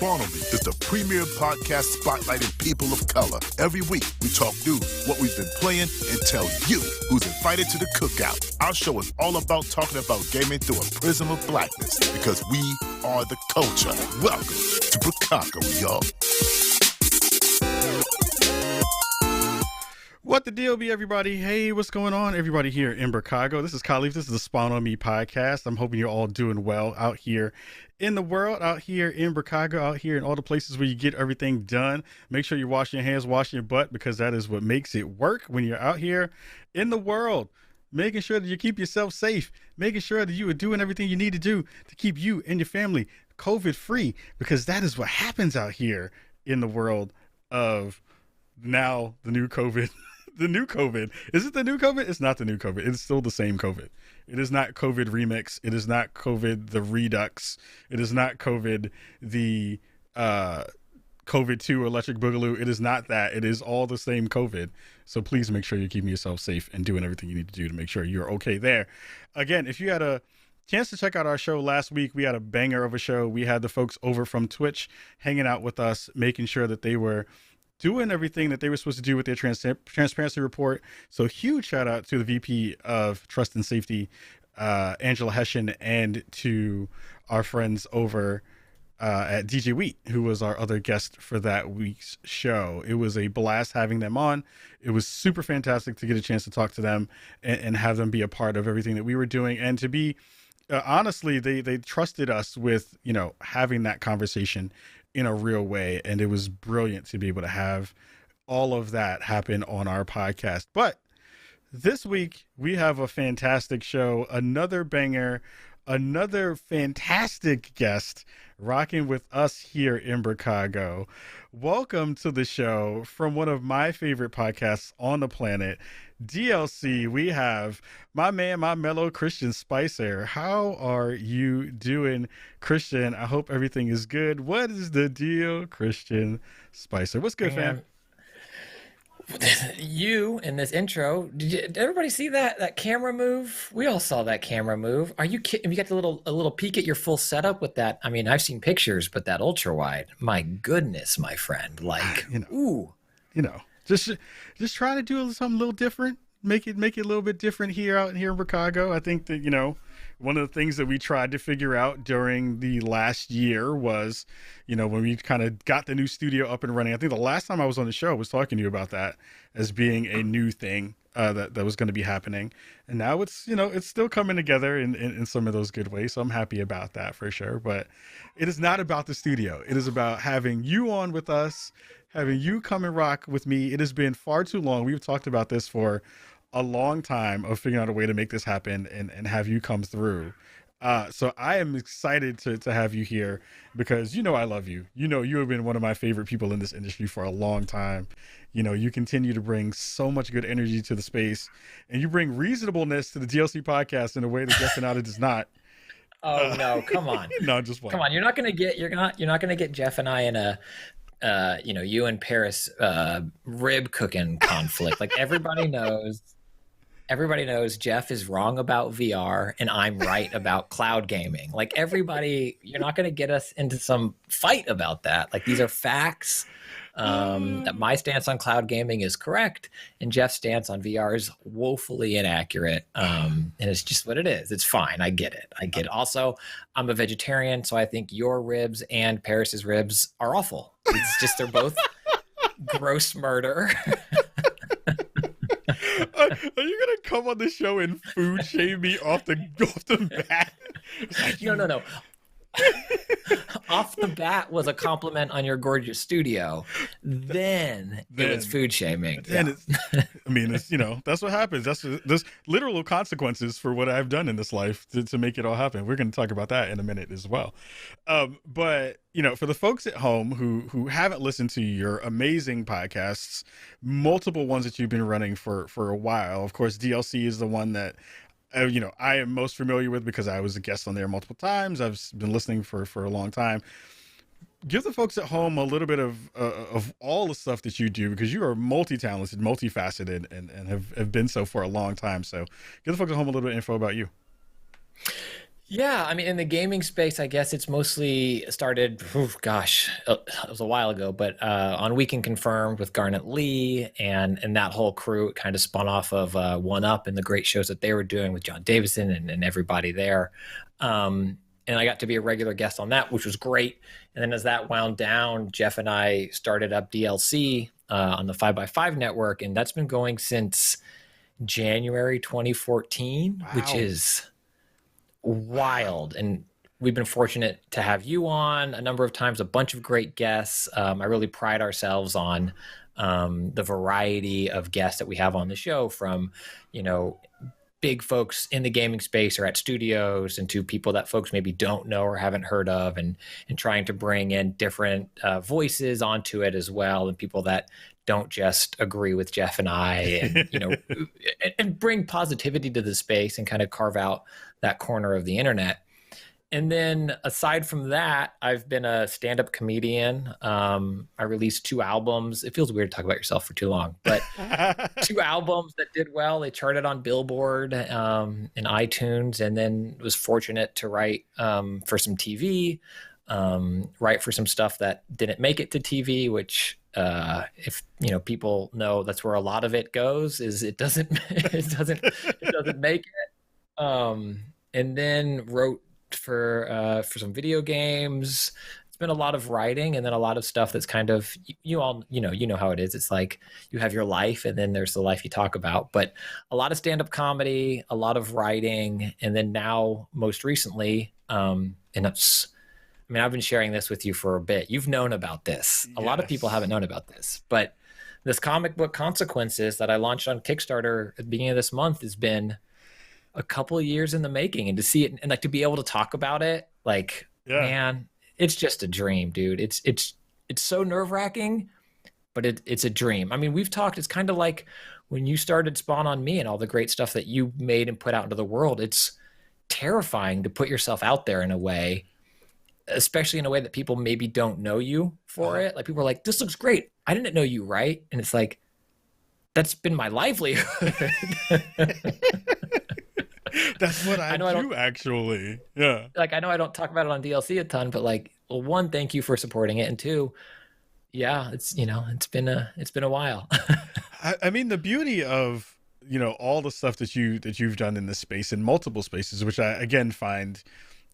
Spawn On Me is the premier podcast spotlighting people of color. Every week, we talk news, what we've been playing, and tell you who's invited to the cookout. Our show is all about talking about gaming through a prism of blackness, because we are the culture. Welcome to Brookago, y'all. What the deal be, everybody? Hey, what's going on, everybody here in Brookago? This is Kahlief. This is the Spawn On Me podcast. I'm hoping you're all doing well out here in the world, out here in Brookago, out here in all the places where you get everything done. Make sure you're washing your hands, washing your butt, because that is what makes it work when you're out here in the world. Making sure that you keep yourself safe, making sure that you are doing everything you need to do to keep you and your family COVID free, because that is what happens out here in the world of now the new COVID. The new COVID. Is it the new COVID? It's not the new COVID. It's still the same COVID. It is not COVID remix. It is not COVID the redux. It is not COVID the COVID 2 electric boogaloo. It is not that. It is all the same COVID. So please make sure you're keeping yourself safe and doing everything you need to do to make sure you're okay there. Again, if you had a chance to check out our show last week, we had a banger of a show. We had the folks over from Twitch hanging out with us, making sure that they were doing everything that they were supposed to do with their transparency report. So huge shout out to the VP of Trust and Safety, Angela Hessian, and to our friends over at DJ Wheat, who was our other guest for that week's show. It was a blast having them on. It was super fantastic to get a chance to talk to them and have them be a part of everything that we were doing. And to be, honestly, they trusted us with, having that conversation in a real way. And it was brilliant to be able to have all of that happen on our podcast. But this week we have a fantastic show, another banger, another fantastic guest rocking with us here in Brookago. Welcome to the show from one of my favorite podcasts on the planet, DLC. We have my man, my mellow Christian Spicer. How are you doing, Christian? I hope everything is good. What is the deal, Christian Spicer? What's good, fam? You in this intro, did everybody see that camera move? We all saw that camera move. Are you kidding? You got a little peek at your full setup with that. I mean, I've seen pictures, but that ultra wide, my goodness, my friend, like, just trying to do something a little different, make it a little bit different here in Brookago. I think that, one of the things that we tried to figure out during the last year was, when we kind of got the new studio up and running. I think the last time I was on the show, I was talking to you about that as being a new thing that was going to be happening. And now it's, it's still coming together in some of those good ways. So I'm happy about that for sure. But it is not about the studio. It is about having you on with us, having you come and rock with me. It has been far too long. We've talked about this for a long time of figuring out a way to make this happen and have you come through. So I am excited to have you here because, I love you. You have been one of my favorite people in this industry for a long time. You continue to bring so much good energy to the space, and you bring reasonableness to the DLC podcast in a way that Jeff and I does not. Oh no, come on. No, just one. Come on. You're not going to get Jeff and I in a, you and Paris rib cooking conflict. Like everybody knows Jeff is wrong about VR and I'm right about cloud gaming. Like everybody, you're not going to get us into some fight about that. Like these are facts. That my stance on cloud gaming is correct and Jeff's stance on VR is woefully inaccurate. And it's just what it is. It's fine. I get it. Also, I'm a vegetarian, so I think your ribs and Paris's ribs are awful. It's just they're both gross murder. Are you gonna come on the show and food shame me off the bat? No. Off the bat was a compliment on your gorgeous studio. Then it was food shaming. Then it's that's what happens. There's literal consequences for what I've done in this life to make it all happen. We're going to talk about that in a minute as well. But for the folks at home who haven't listened to your amazing podcasts, multiple ones that you've been running for a while. Of course, DLC is the one that I am most familiar with because I was a guest on there multiple times. I've been listening for a long time. Give the folks at home a little bit of all the stuff that you do, because you are multi-talented, multifaceted, and have been so for a long time. So give the folks at home a little bit of info about you. Yeah, I mean, in the gaming space, I guess it's mostly started, it was a while ago, but on Weekend Confirmed with Garnet Lee and that whole crew, it kind of spun off of One Up and the great shows that they were doing with John Davison and everybody there. And I got to be a regular guest on that, which was great. And then as that wound down, Jeff and I started up DLC on the 5x5 network, and that's been going since January 2014, which Wow. is wild. And we've been fortunate to have you on a number of times, a bunch of great guests. I really pride ourselves on the variety of guests that we have on the show, from, big folks in the gaming space or at studios, and to people that folks maybe don't know or haven't heard of, and trying to bring in different voices onto it as well, and people that don't just agree with Jeff and I, and and bring positivity to the space and kind of carve out that corner of the internet. And then aside from that, I've been a stand-up comedian. I released 2 albums. It feels weird to talk about yourself for too long, but 2 albums that did well. They charted on Billboard and iTunes, and then was fortunate to write for some TV, write for some stuff that didn't make it to TV, which if people know, that's where a lot of it goes, is it doesn't make it. And then wrote for some video games. It's been a lot of writing, and then a lot of stuff that's kind of, you know how it is. It's like you have your life, and then there's the life you talk about. But a lot of stand-up comedy, a lot of writing, and then now most recently, and it's, I mean, I've been sharing this with you for a bit. You've known about this. A lot of people haven't known about this, but this comic book Consequences that I launched on Kickstarter at the beginning of this month has been a couple of years in the making, and to see it and like to be able to talk about it, like, man, it's just a dream, dude. It's so nerve-wracking, but it's a dream. I mean, we've talked, it's kind of like when you started Spawn on Me and all the great stuff that you made and put out into the world. It's terrifying to put yourself out there in a way, especially in a way that people maybe don't know you for it. Like, people are like, this looks great. I didn't know you, right? And it's like, that's been my livelihood. That's what I do, actually. Yeah. Like, I know I don't talk about it on DLC a ton, but like, well, 1, thank you for supporting it, and 2, yeah, it's been a while. I mean, the beauty of all the stuff that you've done in this space, in multiple spaces, which I again find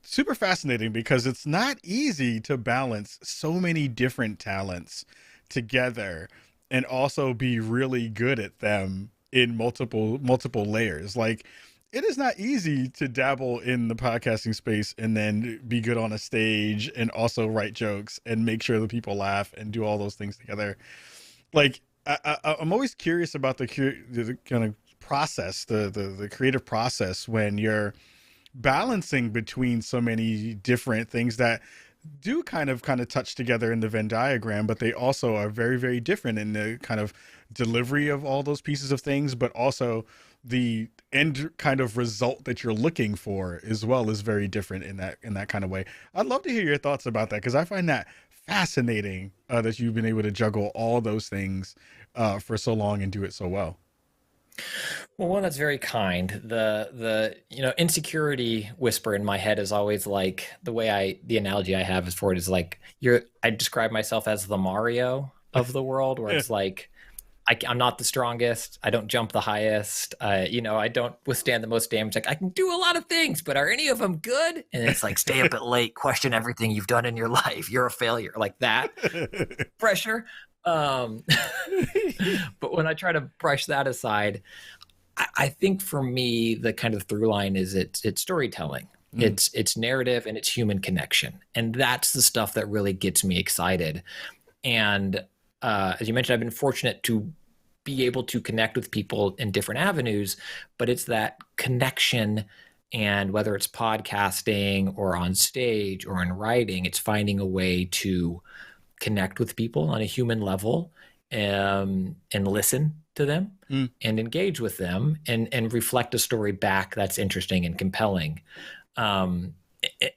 super fascinating, because it's not easy to balance so many different talents together and also be really good at them in multiple layers. Like, it is not easy to dabble in the podcasting space and then be good on a stage and also write jokes and make sure that people laugh and do all those things together. Like, I'm always curious about the kind of process, the creative process, when you're balancing between so many different things that do kind of touch together in the Venn diagram, but they also are very, very different in the kind of delivery of all those pieces of things, but also the end kind of result that you're looking for as well is very different in that kind of way. I'd love to hear your thoughts about that, because I find that fascinating, that you've been able to juggle all those things for so long and do it so well. Well, one, that's very kind. The insecurity whisper in my head is always like, the analogy I have is for it is like, I describe myself as the Mario of the world, where it's like, I'm not the strongest. I don't jump the highest. I don't withstand the most damage. Like, I can do a lot of things, but are any of them good? And it's like, stay up at late, question everything you've done in your life. You're a failure, like that pressure. But when I try to brush that aside, I think for me, the kind of through line is it's storytelling. It's narrative, and it's human connection. And that's the stuff that really gets me excited. And as you mentioned, I've been fortunate to be able to connect with people in different avenues, but it's that connection. And whether it's podcasting or on stage or in writing, it's finding a way to connect with people on a human level, and listen to them and engage with them, and reflect a story back that's interesting and compelling. And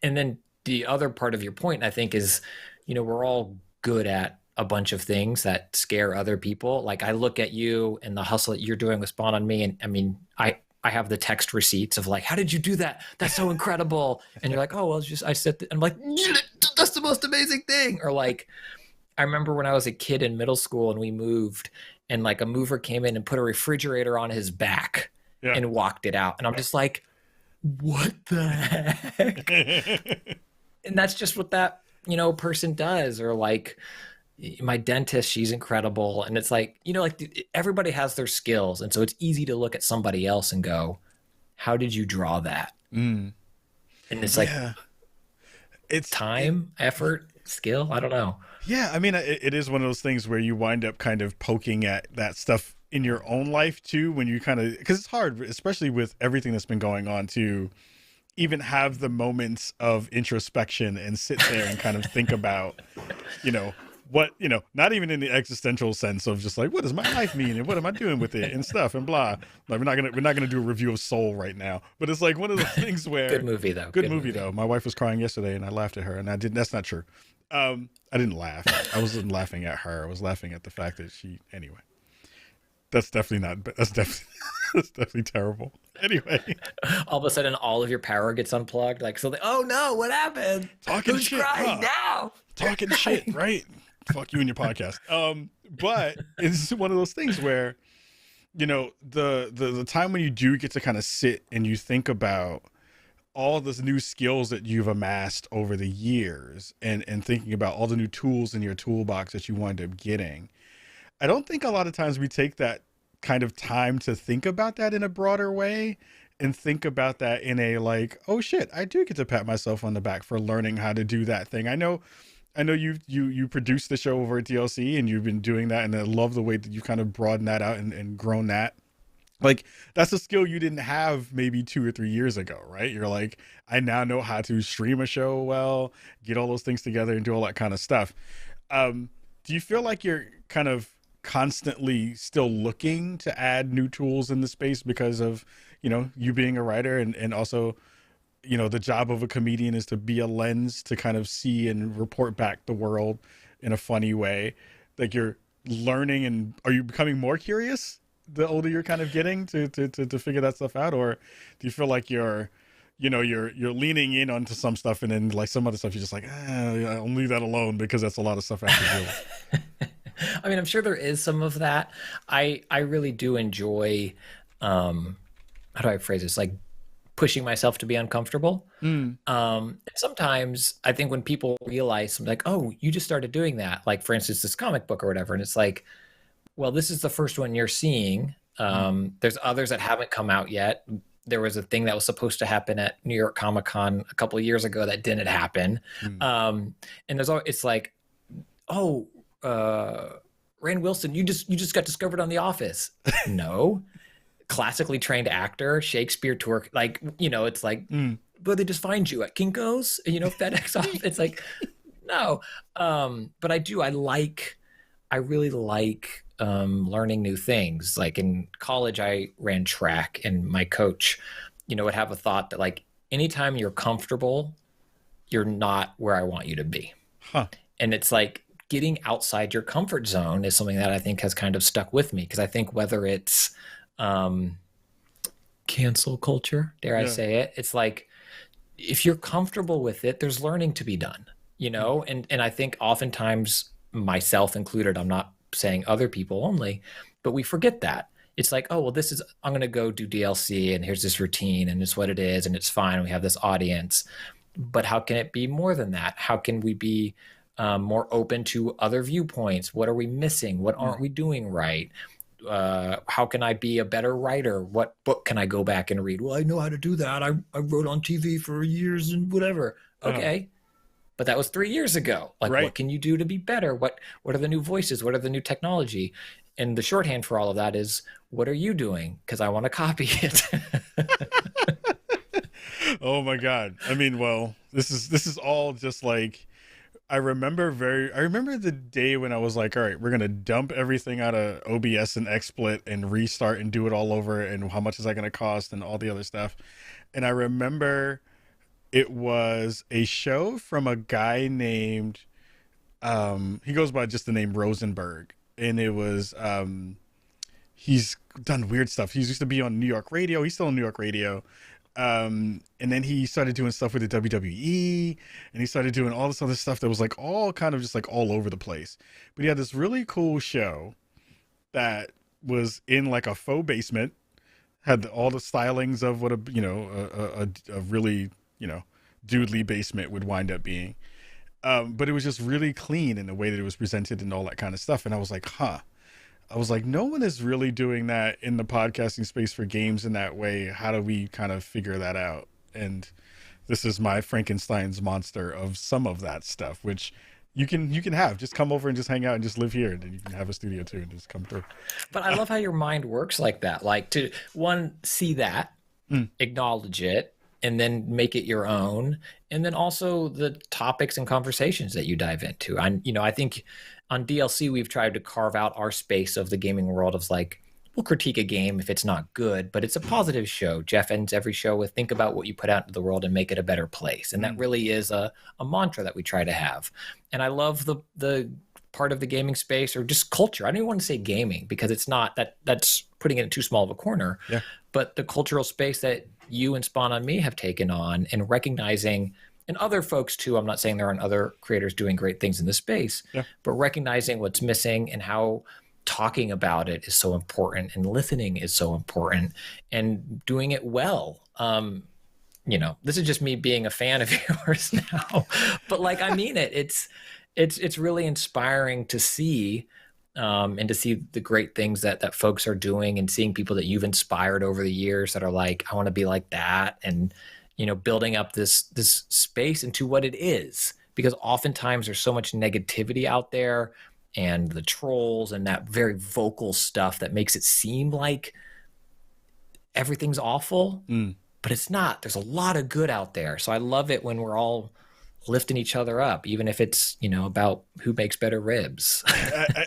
then the other part of your point, I think, is, we're all good at a bunch of things that scare other people. Like, I look at you and the hustle that you're doing with Spawn on Me, and I mean, I have the text receipts of like, how did you do that? That's so incredible. And you're like, oh, well, it's just, I said, I'm like, that's the most amazing thing. Or like, I remember when I was a kid in middle school and we moved and like a mover came in and put a refrigerator on his back and walked it out. And I'm just like, what the heck? And that's just what that, person does. Or like my dentist, she's incredible. And it's like, like everybody has their skills. And so it's easy to look at somebody else and go, how did you draw that? And it's like, it's time, effort, skill. I don't know. Yeah. I mean, it is one of those things where you wind up kind of poking at that stuff in your own life too, when you kind of, because it's hard, especially with everything that's been going on, to even have the moments of introspection and sit there and kind of think about, what, not even in the existential sense of just like, what does my life mean and what am I doing with it and stuff and blah. Like we're not gonna do a review of Soul right now, but it's like one of those things where good movie though. Good movie though. My wife was crying yesterday and I laughed at her, and I didn't. That's not true. I didn't laugh. I wasn't laughing at her. I was laughing at the fact that anyway. That's definitely terrible. Anyway, all of a sudden, all of your power gets unplugged. Like, so, oh no, what happened? Talking Who's shit crying now? Talking shit, right? Fuck you and your podcast. But it's one of those things where, the time when you do get to kind of sit and you think about all the new skills that you've amassed over the years, and thinking about all the new tools in your toolbox that you wind up getting. I don't think a lot of times we take that kind of time to think about that in a broader way, and think about that in a like, oh shit, I do get to pat myself on the back for learning how to do that thing. I know you produced the show over at DLC and you've been doing that, and I love the way that you kind of broadened that out and grown that. Like, that's a skill you didn't have maybe 2 or 3 years ago, right? You're like, I now know how to stream a show well, get all those things together and do all that kind of stuff. Do you feel like you're kind of constantly still looking to add new tools in the space because of, you being a writer, and also, the job of a comedian is to be a lens to kind of see and report back the world in a funny way? Like, you're learning, and are you becoming more curious the older you're kind of getting to figure that stuff out? Or do you feel like you're leaning in onto some stuff, and then like some other stuff you're just like, I'll leave that alone because that's a lot of stuff I have to deal with? I mean, I'm sure there is some of that. I really do enjoy, how do I phrase this? Like pushing myself to be uncomfortable. Sometimes I think when people realize something like, oh, you just started doing that, like for instance, this comic book or whatever. And it's like, well, this is the first one you're seeing. There's others that haven't come out yet. There was a thing that was supposed to happen at New York Comic Con a couple of years ago that didn't happen. And it's like, oh, Rainn Wilson, you just got discovered on The Office. No. Classically trained actor, Shakespeare tour, like, it's like, but they just find you at Kinko's, FedEx off. It's like, no. But I really like learning new things. Like in college, I ran track, and my coach, would have a thought that like, anytime you're comfortable, you're not where I want you to be. And it's like, getting outside your comfort zone is something that I think has kind of stuck with me. Cause I think whether it's, cancel culture, dare I say it, it's like, if you're comfortable with it, there's learning to be done, and I think oftentimes, myself included, I'm not saying other people only, but we forget that. It's like, oh, well, I'm going to go do DLC, and here's this routine, and it's what it is, and it's fine. And we have this audience, but how can it be more than that? How can we be more open to other viewpoints? What are we missing? What aren't we doing right? How can I be a better writer? What book can I go back and read? Well, I know how to do that. I wrote on TV for years and whatever. Okay. But that was 3 years ago. Like, What can you do to be better? What are the new voices? What are the new technology? And the shorthand for all of that is, what are you doing? Because I want to copy it. Oh my God. I mean, well, this is all just like, I remember the day when I was like, all right, we're going to dump everything out of OBS and XSplit and restart and do it all over. And how much is that going to cost and all the other stuff. And I remember it was a show from a guy named, he goes by just the name Rosenberg. And it was, he's done weird stuff. He used to be on New York radio. He's still on New York radio. And then he started doing stuff with the WWE, and he started doing all this other stuff that was like all kind of just like all over the place. But he had this really cool show that was in like a faux basement, had all the stylings of what a really, dudely basement would wind up being. But it was just really clean in the way that it was presented and all that kind of stuff. And I was like, I was like, no one is really doing that in the podcasting space for games in that way. How do we kind of figure that out? And this is my Frankenstein's monster of some of that stuff, which you can have. Just come over and just hang out and just live here, and then you can have a studio too and just come through. But I love how your mind works like that. Like to see that, acknowledge it, and then make it your own. And then also the topics and conversations that you dive into. I think on DLC, we've tried to carve out our space of the gaming world of like, we'll critique a game if it's not good, but it's a positive show. Jeff ends every show with think about what you put out into the world and make it a better place. And that really is a mantra that we try to have. And I love the part of the gaming space or just culture. I don't even want to say gaming because it's not that's putting it in too small of a corner, but the cultural space that you and Spawn on Me have taken on and recognizing, and other folks too, I'm not saying there aren't other creators doing great things in this space, but recognizing what's missing and how talking about it is so important and listening is so important and doing it well. This is just me being a fan of yours now, but like, I mean it's really inspiring to see, and to see the great things that folks are doing and seeing people that you've inspired over the years that are like, I want to be like that. And, building up this space into what it is, because oftentimes there's so much negativity out there and the trolls and that very vocal stuff that makes it seem like everything's awful, but it's not. There's a lot of good out there. So I love it when we're all lifting each other up, even if it's, about who makes better ribs.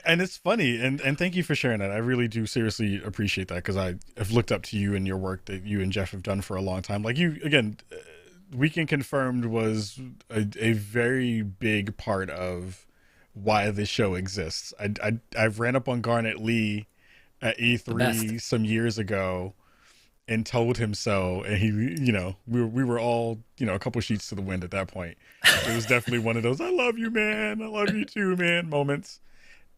And it's funny. And thank you for sharing that. I really do seriously appreciate that, because I have looked up to you and your work that you and Jeff have done for a long time. Like you, again, Weekend Confirmed was a very big part of why this show exists. I ran up on Garnet Lee at E3 some years ago and told him so, and he, we were all, a couple sheets to the wind at that point. It was definitely one of those "I love you, man, I love you too, man" moments,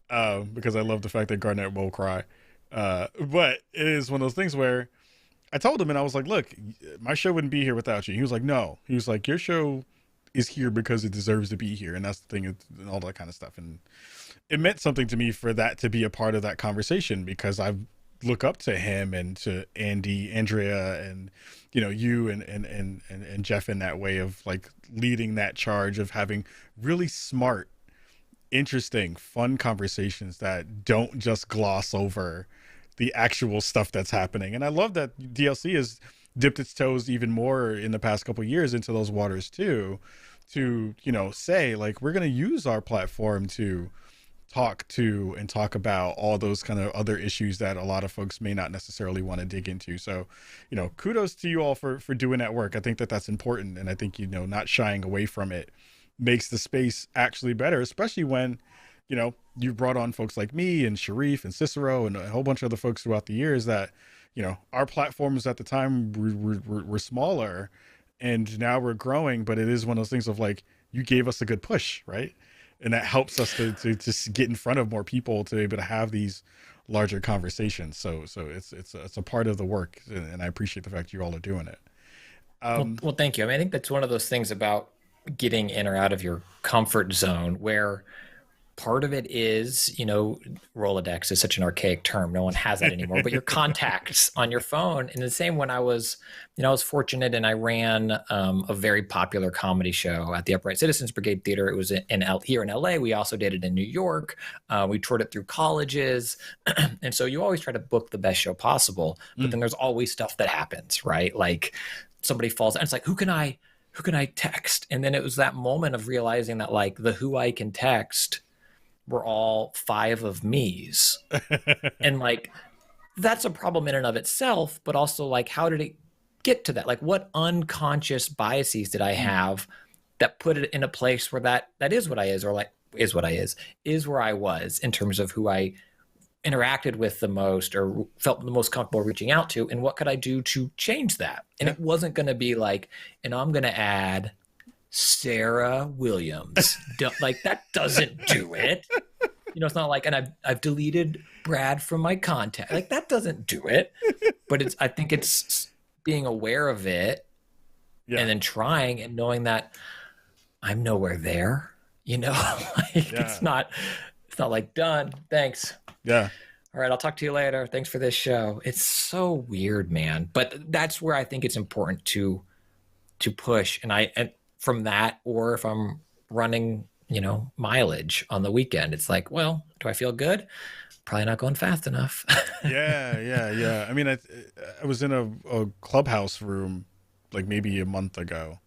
because I love the fact that Garnett will cry. But it is one of those things where I told him, and I was like, "Look, my show wouldn't be here without you." He was like, "No," he was like, "Your show is here because it deserves to be here, and that's the thing," and all that kind of stuff. And it meant something to me for that to be a part of that conversation, because I've look up to him and to Andrea, and you and Jeff in that way of like leading that charge of having really smart, interesting, fun conversations that don't just gloss over the actual stuff that's happening. And I love that DLC has dipped its toes even more in the past couple of years into those waters too, to say like, we're going to use our platform to talk about all those kind of other issues that a lot of folks may not necessarily want to dig into. So, kudos to you all for doing that work. I think that that's important. And I think, not shying away from it makes the space actually better, especially when, you brought on folks like me and Sharif and Cicero and a whole bunch of other folks throughout the years that, our platforms at the time were smaller, and now we're growing, but it is one of those things of like, you gave us a good push, right? And that helps us to just get in front of more people to be able to have these larger conversations. So it's a part of the work, and I appreciate the fact you all are doing it. Well, thank you. I mean, I think that's one of those things about getting in or out of your comfort zone, where part of it is, Rolodex is such an archaic term. No one has that anymore, but your contacts on your phone. And the same when I was fortunate and I ran a very popular comedy show at the Upright Citizens Brigade Theater. It was here in LA. We also did it in New York. We toured it through colleges. And so you always try to book the best show possible, but then there's always stuff that happens, right? Like somebody falls and it's like, who can I text? And then it was that moment of realizing that like the who I can text were all 5 of me's. And like, that's a problem in and of itself, but also like, how did it get to that? Like what unconscious biases did I have that put it in a place where that is what I is, or like is what I is where I was in terms of who I interacted with the most or felt the most comfortable reaching out to, and what could I do to change that? And it wasn't going to be like, and I'm going to add Sarah Williams. Like, that doesn't do it. You know, it's not like, and I've deleted Brad from my contact. Like, that doesn't do it. But I think it's being aware of it and then trying and knowing that I'm nowhere there, you know, like it's not like done. Thanks. Yeah. All right. I'll talk to you later. Thanks for this show. It's so weird, man. But that's where I think it's important to push. And from that, or if I'm running, you know, mileage on the weekend, it's like, well, do I feel good? Probably not going fast enough. Yeah. I mean, I was in a clubhouse room like maybe a month ago,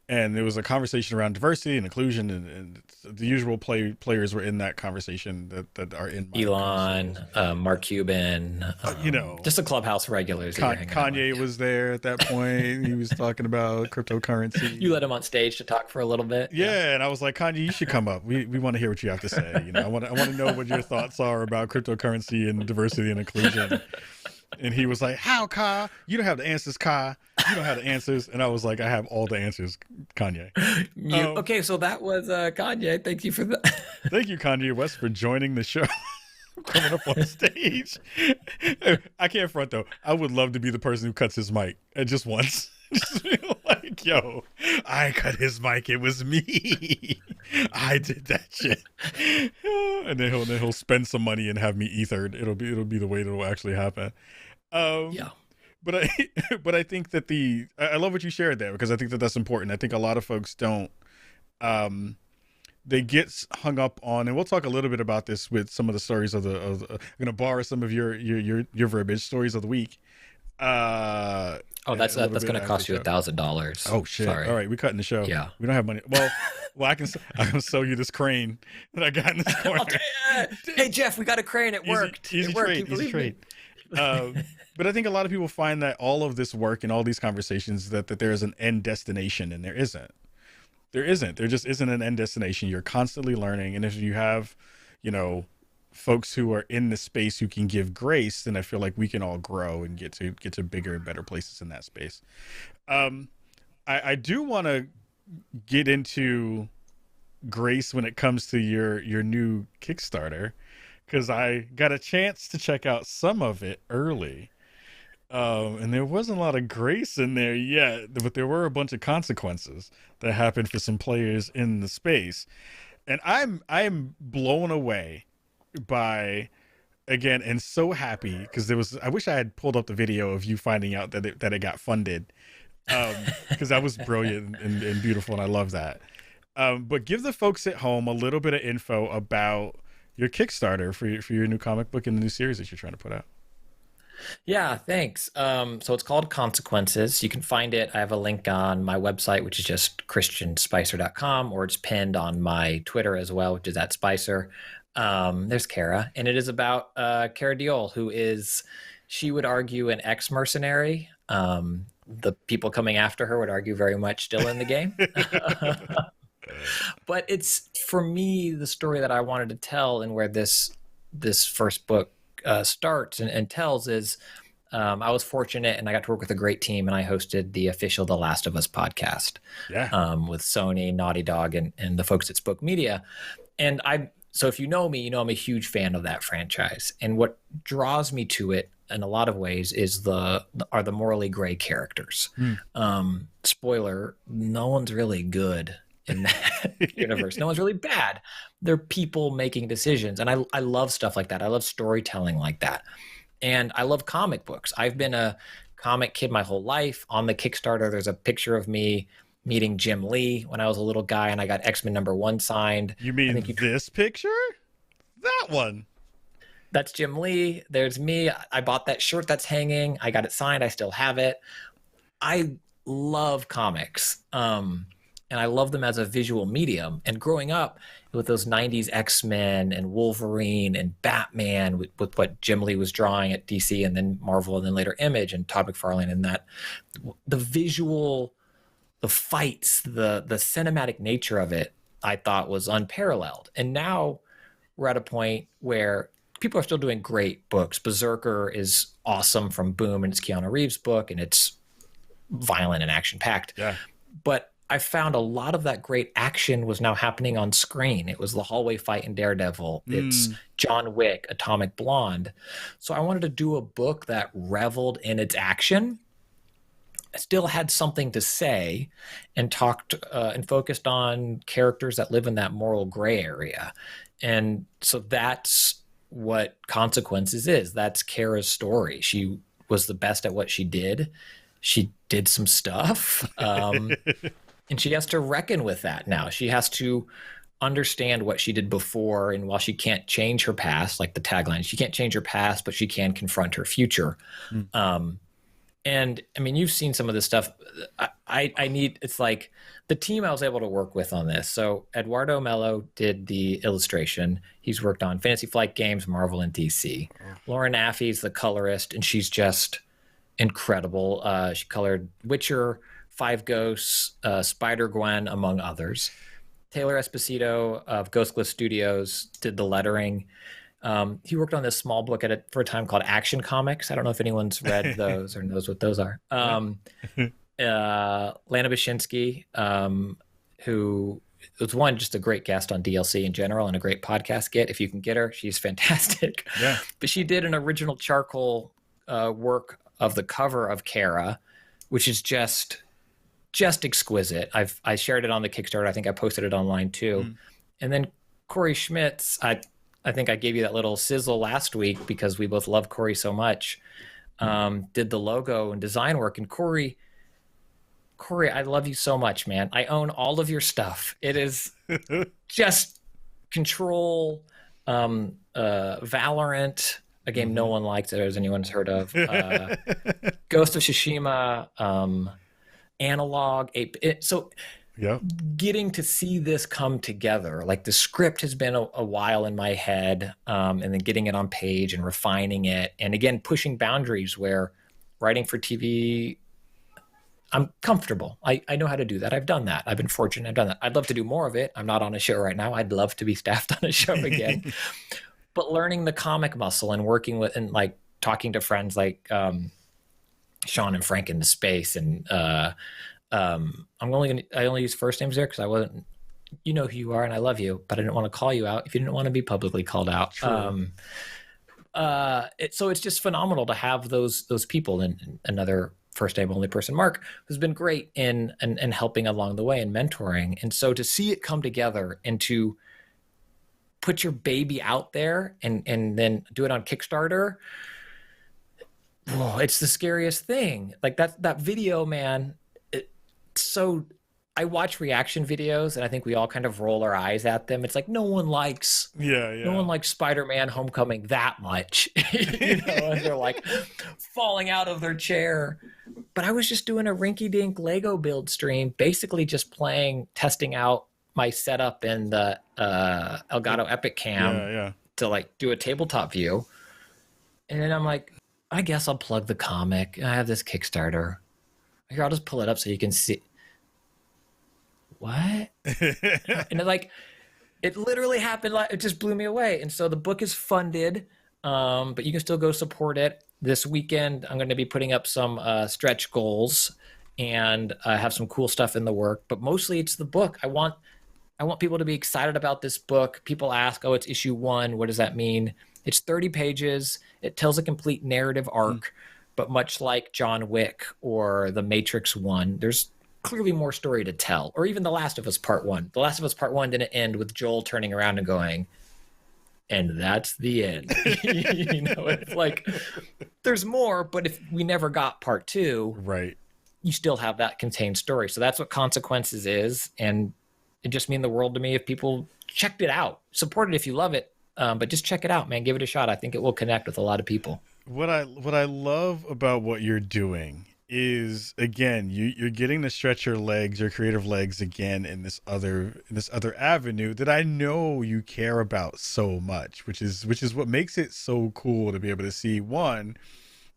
and there was a conversation around diversity and inclusion, and the usual players were in that conversation that are in my Elon, Mark Cuban, you know, just the clubhouse regulars. Kanye was there at that point. He was talking about cryptocurrency. You let him on stage to talk for a little bit. Yeah, and I was like, Kanye, you should come up. We want to hear what you have to say. You know, I want to know what your thoughts are about cryptocurrency and diversity and inclusion. And he was like, how, Ka? You don't have the answers, Ka. You don't have the answers. And I was like, I have all the answers, Kanye. Okay, so that was Kanye. Thank you for that. Thank you, Kanye West, for joining the show. Coming up on stage. I can't front, though. I would love to be the person who cuts his mic just once. Just like, yo, I cut his mic. It was me. I did that shit. And then he'll spend some money and have me ethered. It'll be the way it'll actually happen. Yeah. But I think that I love what you shared there, because I think that that's important. I think a lot of folks don't. They get hung up on, and we'll talk a little bit about this with some of the stories of I'm going to borrow some of your verbiage, stories of the week. That's going to cost you $1,000. Oh shit! Sorry. All right, we're cutting the show. Yeah, we don't have money. Well, I can sell you this crane that I got in this corner. Hey Jeff, we got a crane. It worked. Easy trade. But I think a lot of people find that all of this work and all these conversations that there is an end destination, and there isn't. There just isn't an end destination. You're constantly learning, and if you have, you know, folks who are in the space who can give grace, then I feel like we can all grow and get to bigger and better places in that space. I do want to get into grace when it comes to your new Kickstarter, because I got a chance to check out some of it early. And there wasn't a lot of grace in there yet, but there were a bunch of consequences that happened for some players in the space. And I'm blown away by, again, and so happy, because I wish I had pulled up the video of you finding out that it got funded, because that was brilliant and beautiful, and I love that. But give the folks at home a little bit of info about your Kickstarter for your new comic book and the new series that you're trying to put out. Yeah, thanks. So it's called Consequences. You can find it. I have a link on my website, which is just christianspicer.com, or it's pinned on my Twitter as well, which is @Spicer. There's Kara, and it is about Kara Diol, who is, she would argue, an ex-mercenary. The people coming after her would argue very much still in the game. But it's, for me, the story that I wanted to tell, and where this first book starts and tells is, I was fortunate and I got to work with a great team, and I hosted the official The Last of Us podcast with Sony, Naughty Dog, and the folks at Spoke Media. And so if you know me, you know I'm a huge fan of that franchise. And what draws me to it in a lot of ways is are the morally gray characters. Spoiler, no one's really good in that universe. No one's really bad. They're people making decisions. And I love stuff like that. I love storytelling like that. And I love comic books. I've been a comic kid my whole life. On the Kickstarter, there's a picture of me meeting Jim Lee when I was a little guy, and I got X-Men #1 signed. You mean this picture? That one? That's Jim Lee. There's me. I bought that shirt that's hanging. I got it signed. I still have it. I love comics. And I love them as a visual medium. And growing up with those 90s X-Men and Wolverine and Batman, with what Jim Lee was drawing at DC and then Marvel and then later Image and Todd McFarlane, and that, the visual, the fights, the cinematic nature of it, I thought was unparalleled. And now we're at a point where people are still doing great books. Berserker is awesome from Boom, and it's Keanu Reeves' book, and it's violent and action packed. Yeah. But I found a lot of that great action was now happening on screen. It was the hallway fight in Daredevil. It's John Wick, Atomic Blonde. So I wanted to do a book that reveled in its action, still had something to say, and talked and focused on characters that live in that moral gray area. And so that's what Consequences is. That's Kara's story. She was the best at what she did. She did some stuff. And she has to reckon with that now. She has to understand what she did before. And while she can't change her past, like the tagline, she can't change her past, but she can confront her future. And I mean, you've seen some of this stuff. It's like the team I was able to work with on this. So Eduardo Mello did the illustration. He's worked on Fantasy Flight Games, Marvel, and DC. Lauren Affey's the colorist, and she's just incredible. She colored Witcher, Five Ghosts, Spider-Gwen, among others. Taylor Esposito of Ghost Glyph Studios did the lettering. He worked on this small book for a time called Action Comics. I don't know if anyone's read those or knows what those are. Lana Bashinsky, who was just a great guest on DLC in general and a great podcast get. If you can get her, she's fantastic. Yeah. But she did an original charcoal work of the cover of Kara, which is just exquisite. I shared it on the Kickstarter. I think I posted it online too. And then Corey Schmitz, I think I gave you that little sizzle last week because we both love Corey so much, did the logo and design work. And Corey, I love you so much, man. I own all of your stuff. It is just Control, Valorant, a game no one likes as anyone's heard of, Ghost of Tsushima, Analog. So getting to see this come together, like the script has been a while in my head, and then getting it on page and refining it. And again, pushing boundaries where writing for TV, I'm comfortable. I know how to do that. I've done that. I've been fortunate. I've done that. I'd love to do more of it. I'm not on a show right now. I'd love to be staffed on a show again. But learning the comic muscle and working with, and like talking to friends like Sean and Frank in the space, and I only use first names there because I wasn't, you know who you are and I love you, but I didn't want to call you out if you didn't want to be publicly called out. So it's just phenomenal to have those people, and another first name only person, Mark, who's been great in helping along the way and mentoring. And so to see it come together and to put your baby out there and then do it on Kickstarter, it's the scariest thing. Like that video, man. So I watch reaction videos and I think we all kind of roll our eyes at them. It's like no one likes Spider-Man Homecoming that much. And they're like falling out of their chair. But I was just doing a rinky-dink Lego build stream, basically just testing out my setup in the Elgato Epic Cam to like do a tabletop view. And then I'm like, I guess I'll plug the comic. I have this Kickstarter. Here, I'll just pull it up so you can see. What? And it literally happened. It just blew me away. And so the book is funded, but you can still go support it. This weekend, I'm going to be putting up some stretch goals and have some cool stuff in the work. But mostly it's the book. I want people to be excited about this book. People ask, oh, it's issue 1. What does that mean? It's 30 pages. It tells a complete narrative arc, but much like John Wick or The Matrix 1, there's clearly more story to tell, or even The Last of Us Part 1. The Last of Us Part 1 didn't end with Joel turning around and going, and that's the end. It's like, there's more, but if we never got Part 2, right, you still have that contained story. So that's what Consequences is, and it just mean the world to me if people checked it out. Support it if you love it, but just check it out, man. Give it a shot. I think it will connect with a lot of people. What I love about what you're doing is, again, you're getting to stretch your legs, your creative legs again in this other avenue that I know you care about so much, which is what makes it so cool to be able to see. One,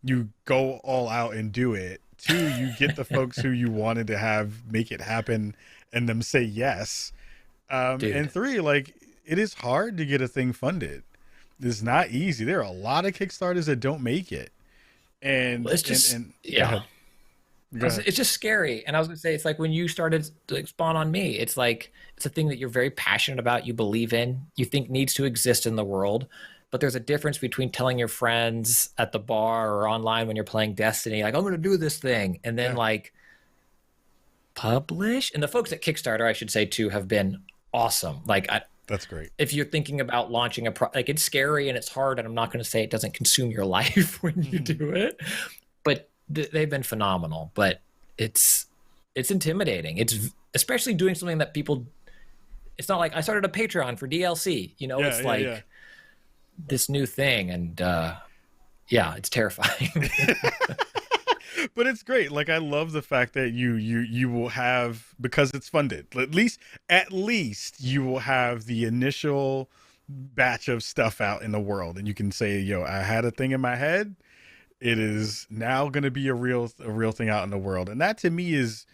you go all out and do it. Two, you get the folks who you wanted to have make it happen and them say yes. And three, like, it is hard to get a thing funded. it's not easy. There are a lot of Kickstarters that don't make it. And Well, it's just Go ahead. it's just scary. And I was gonna say, it's like when you started to like, Spawn on Me, it's like it's a thing that you're very passionate about, you believe in, you think needs to exist in the world. But there's a difference between telling your friends at the bar or online when you're playing Destiny, like, I'm gonna do this thing, and then like publish. And the folks at Kickstarter, I should say too, have been awesome. Like That's great. if you're thinking about launching like, it's scary and it's hard, and I'm not going to say it doesn't consume your life when you do it, but they've been phenomenal. But it's intimidating. It's especially doing something that people, it's not like I started a Patreon for DLC, you know. It's like this new thing, and it's terrifying. But it's great. Like, I love the fact that you will have, because it's funded, at least you will have the initial batch of stuff out in the world, and you can say, yo, I had a thing in my head, it is now going to be a real thing out in the world. And that to me is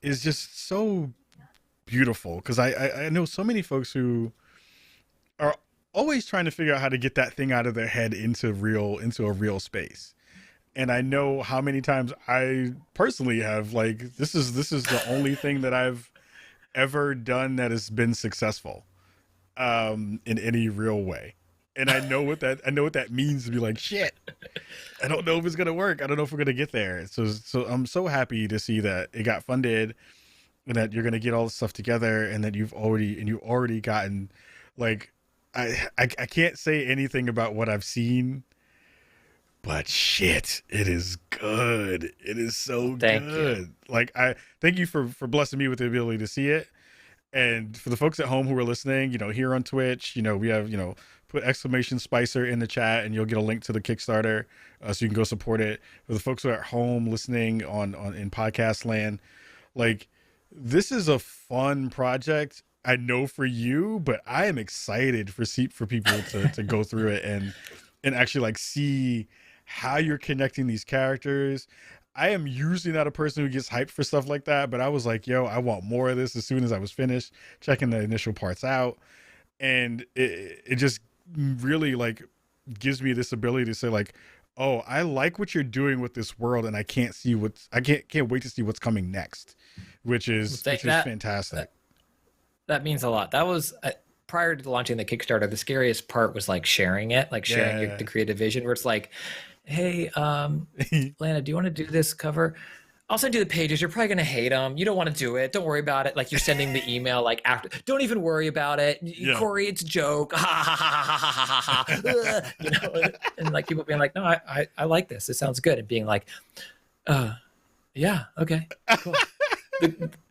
just so beautiful, because I know so many folks who are always trying to figure out how to get that thing out of their head into a real space. And I know how many times I personally have, like, this is the only thing that I've ever done that has been successful in any real way. And I know what that means to be like, shit, I don't know if it's going to work. I don't know if we're going to get there. So I'm so happy to see that it got funded, and that you're going to get all the stuff together, and that you've already gotten, like, I can't say anything about what I've seen, but shit, it is good. It is so Thank good. you. Like, I thank you for blessing me with the ability to see it. And for the folks at home who are listening, you know, here on Twitch, you know, we have, you know, put exclamation Spicer in the chat, and you'll get a link to the Kickstarter, so you can go support it. For the folks who are at home listening on in podcast land, like, this is a fun project. I know for you, but I am excited for people to go through it and actually, like, see how you're connecting these characters. I am usually not a person who gets hyped for stuff like that, but I was like, yo, I want more of this as soon as I was finished checking the initial parts out. And it just really, like, gives me this ability to say, like, oh, I like what you're doing with this world, and I can't wait to see what's coming next, which is fantastic. That means a lot. That was prior to launching the Kickstarter, the scariest part was like sharing it, like sharing the creative vision, where it's like, hey, Lana, do you want to do this cover? I'll send you the pages. You're probably going to hate them. You don't want to do it. Don't worry about it. Like, you're sending the email, like, after, don't even worry about it. Yeah. Corey, it's a joke. You know, and like people being like, no, I like this. It sounds good. And being like, yeah, okay, cool.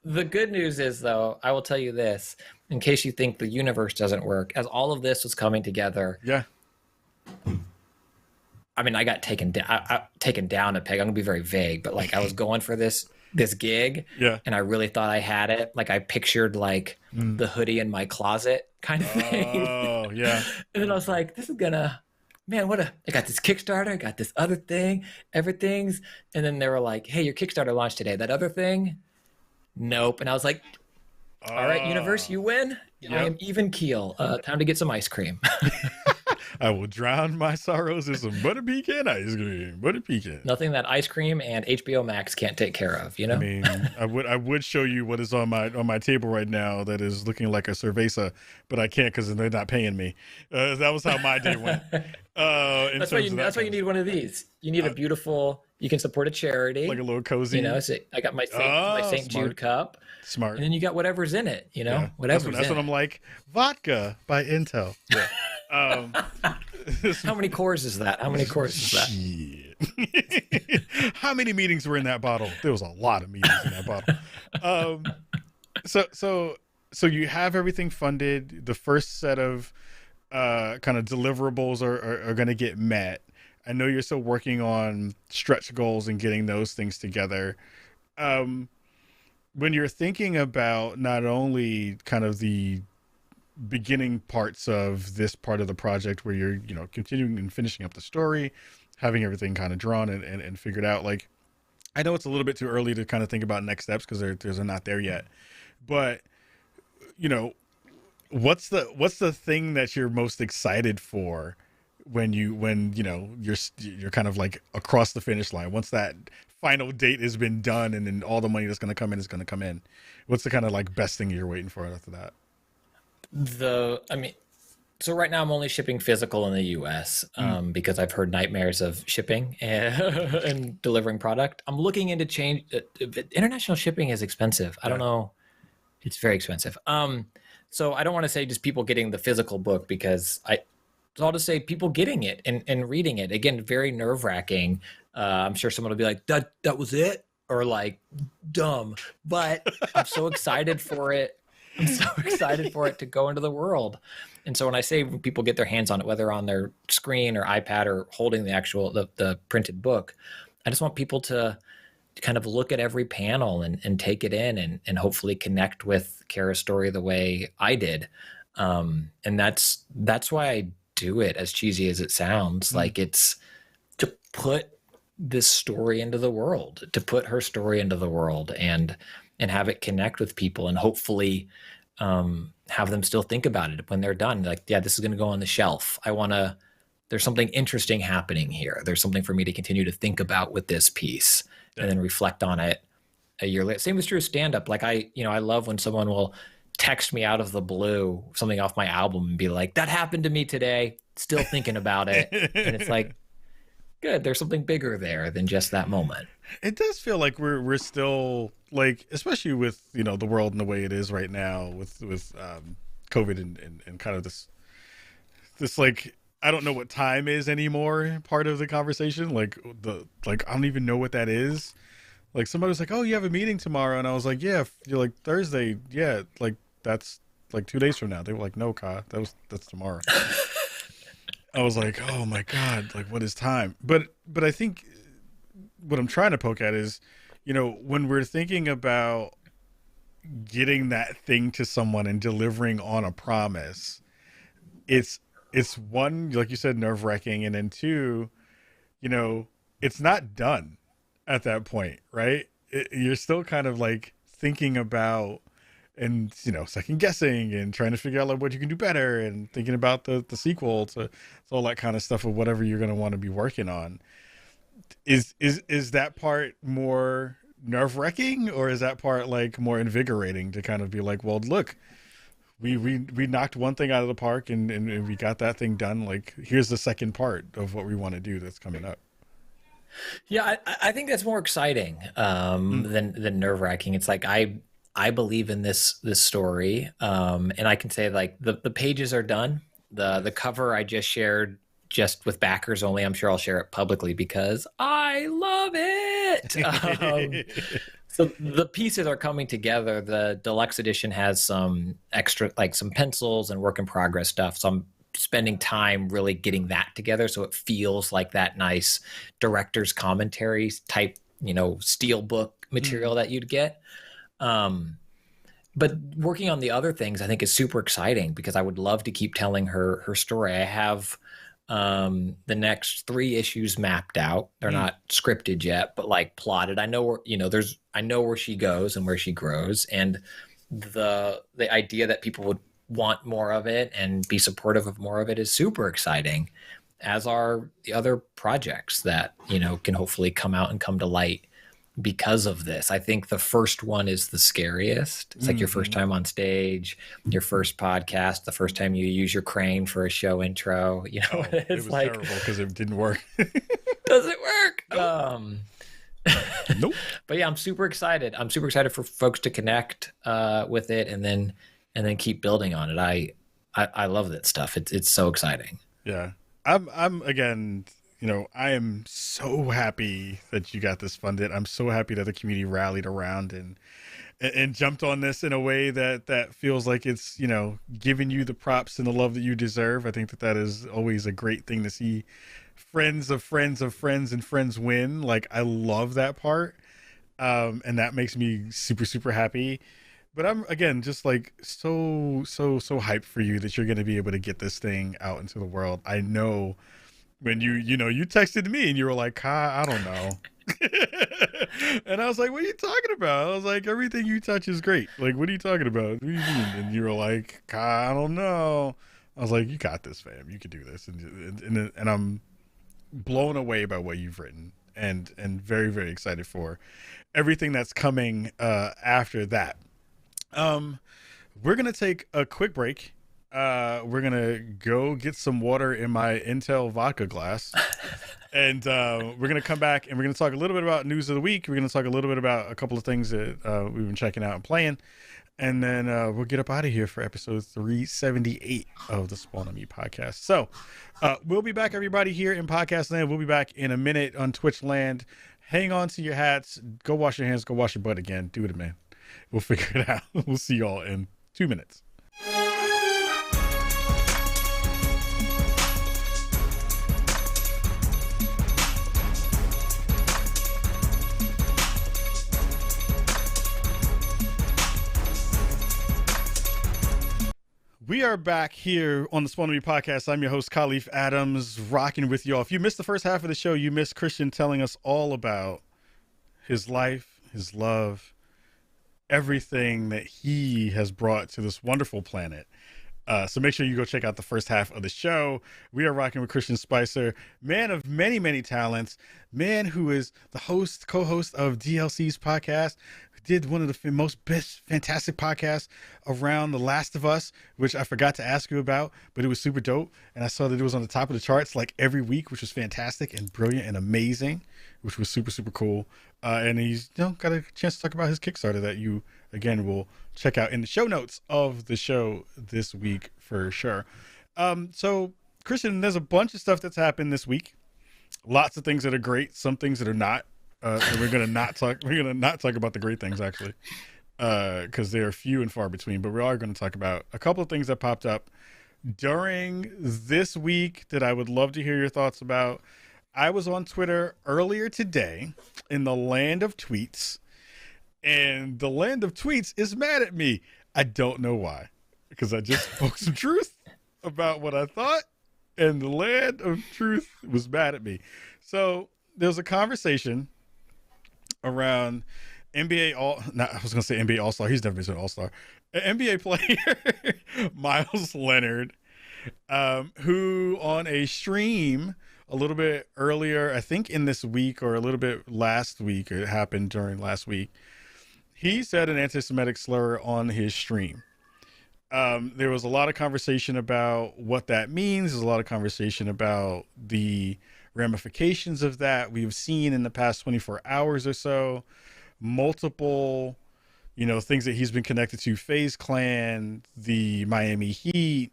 The good news is, though, I will tell you this, in case you think the universe doesn't work, as all of this was coming together. Yeah. I mean, I got taken down a peg. I'm gonna be very vague, but like, I was going for this gig, and I really thought I had it. Like, I pictured like the hoodie in my closet kind of thing. Oh yeah. And then I was like, this is gonna, man, I got this Kickstarter, I got this other thing, everything's. And then they were like, hey, your Kickstarter launched today. That other thing, nope. And I was like, all right, universe, you win. Yep. I am even keel. Time to get some ice cream. I will drown my sorrows in some butter pecan ice cream. Butter pecan. Nothing that ice cream and HBO Max can't take care of, you know? I mean, I would show you what is on my table right now that is looking like a cerveza, but I can't because they're not paying me. That was how my day went. That's why you need one of these. You need a beautiful, you can support a charity. Like a little cozy. You know, so I got my St. Jude cup. Smart. And then you got whatever's in it, you know? Yeah. That's what I'm like. Vodka by Intel. Yeah. How many cores is that? How many meetings were in that bottle? There was a lot of meetings in that bottle. So you have everything funded. The first set of kind of deliverables are going to get met. I know you're still working on stretch goals and getting those things together. When you're thinking about not only kind of the beginning parts of this part of the project where you're, you know, continuing and finishing up the story, having everything kind of drawn and figured out, like, I know it's a little bit too early to kind of think about next steps because they're not there yet, but, you know, what's the thing that you're most excited for when you're kind of like across the finish line, once that final date has been done and then all the money that's going to come in is going to come in, what's the kind of like best thing you're waiting for after that? So right now I'm only shipping physical in the US because I've heard nightmares of shipping and delivering product. I'm looking into change. International shipping is expensive. I don't know. It's very expensive. So I don't want to say just people getting the physical book so I'll just say people getting it and reading it. Again, very nerve wracking. I'm sure someone will be like, that was it? Or like, dumb. But I'm so excited for it. I'm so excited for it to go into the world. And so when I say when people get their hands on it, whether on their screen or iPad or holding the actual, the printed book, I just want people to kind of look at every panel and take it in and hopefully connect with Kara's story the way I did. And that's why I do it, as cheesy as it sounds. Like, it's to put this story into the world, to put her story into the world and have it connect with people and hopefully have them still think about it when they're done. Like, yeah, this is going to go on the shelf. There's something interesting happening here. There's something for me to continue to think about with this piece and then reflect on it a year later. Same is true of stand-up. Like, I love when someone will text me out of the blue something off my album and be like, that happened to me today, still thinking about it. And it's like, good, there's something bigger there than just that moment. It does feel like we're still, like, especially with the world and the way it is right now with COVID and kind of this like, I don't know what time is anymore part of the conversation. Like I don't even know what that is. Like, somebody was like, oh, you have a meeting tomorrow, and I was like, yeah. You're like, Thursday? Yeah, like that's like 2 days from now. They were like, no, Ka, that's tomorrow. I was like, oh my God, like, what is time? But I think what I'm trying to poke at is, when we're thinking about getting that thing to someone and delivering on a promise, it's one, like you said, nerve wracking. And then two, it's not done at that point, right? You're still kind of like thinking about and second guessing and trying to figure out like what you can do better and thinking about the sequel to all that kind of stuff of whatever you're going to want to be working on. Is that part more nerve-wracking, or is that part like more invigorating to kind of be like, well, look, we knocked one thing out of the park and we got that thing done, like here's the second part of what we want to do that's coming up? Yeah, I think that's more exciting than nerve-wracking. It's like I believe in this story, and I can say like the pages are done. The cover I just shared, just with backers only. I'm sure I'll share it publicly because I love it. So the pieces are coming together. The deluxe edition has some extra, like some pencils and work in progress stuff. So I'm spending time really getting that together so it feels like that nice director's commentary type, steel book material that you'd get. But working on the other things I think is super exciting because I would love to keep telling her story. I have the next 3 issues mapped out. They're not scripted yet, but like plotted. I know where, I know where she goes and where she grows, and the idea that people would want more of it and be supportive of more of it is super exciting, as are the other projects that, can hopefully come out and come to light because of this. I think the first one is the scariest. It's like your first time on stage, your first podcast, the first time you use your crane for a show intro. It was like terrible because it didn't work. Does it work? Nope. Nope. But yeah, I'm super excited. I'm super excited for folks to connect with it and then keep building on it. I love that stuff. It's so exciting. Yeah. I'm again, I am so happy that you got this funded. I'm so happy that the community rallied around and jumped on this in a way that feels like it's, giving you the props and the love that you deserve. I think that is always a great thing to see friends of friends of friends and friends win. Like, I love that part. And that makes me super, super happy. But I'm, again, just like so hyped for you that you're going to be able to get this thing out into the world. I know when you texted me and you were like, Ka, I don't know. And I was like, what are you talking about? I was like, everything you touch is great. Like, what are you talking about? What do you mean? And you were like, Ka, I don't know. I was like, you got this, fam. You can do this. And I'm blown away by what you've written, and very, very excited for everything that's coming after that. We're going to take a quick break. We're going to go get some water in my Intel vodka glass. And we're going to come back and we're going to talk a little bit about news of the week. We're going to talk a little bit about a couple of things that we've been checking out and playing. And then we'll get up out of here for episode 378 of the Spawn on Me podcast. So we'll be back, everybody, here in podcast land. We'll be back in a minute on Twitch land. Hang on to your hats. Go wash your hands. Go wash your butt again. Do it, man. We'll figure it out. We'll see y'all in 2 minutes. We are back here on the Spawn on Me podcast. I'm your host, Kahlief Adams, rocking with y'all. If you missed the first half of the show, you missed Christian telling us all about his life, his love, everything that he has brought to this wonderful planet. So make sure you go check out the first half of the show. We are rocking with Christian Spicer, man of many, many talents, man who is the co-host of DLC's podcast, did one of the most best fantastic podcasts around The Last of Us, which I forgot to ask you about, but it was super dope. And I saw that it was on the top of the charts like every week, which was fantastic and brilliant and amazing, which was super, super cool. And he's got a chance to talk about his Kickstarter that you, again, will check out in the show notes of the show this week for sure. So, Christian, there's a bunch of stuff that's happened this week. Lots of things that are great, some things that are not. And we're gonna not talk about the great things, actually, because they are few and far between. But we are going to talk about a couple of things that popped up during this week that I would love to hear your thoughts about. I was on Twitter earlier today in the land of tweets, and the land of tweets is mad at me. I don't know why, because I just spoke some truth about what I thought, and the land of truth was mad at me. So there's a conversation around NBA All-Star. He's never been an All-Star. An NBA player, Meyers Leonard, who on a stream a little bit earlier, I think in this week or a little bit last week, it happened during last week, he said an anti-Semitic slur on his stream. There was a lot of conversation about what that means. There's a lot of conversation about the ramifications of that. We've seen in the past 24 hours or so multiple things that he's been connected to: FaZe Clan, the Miami Heat,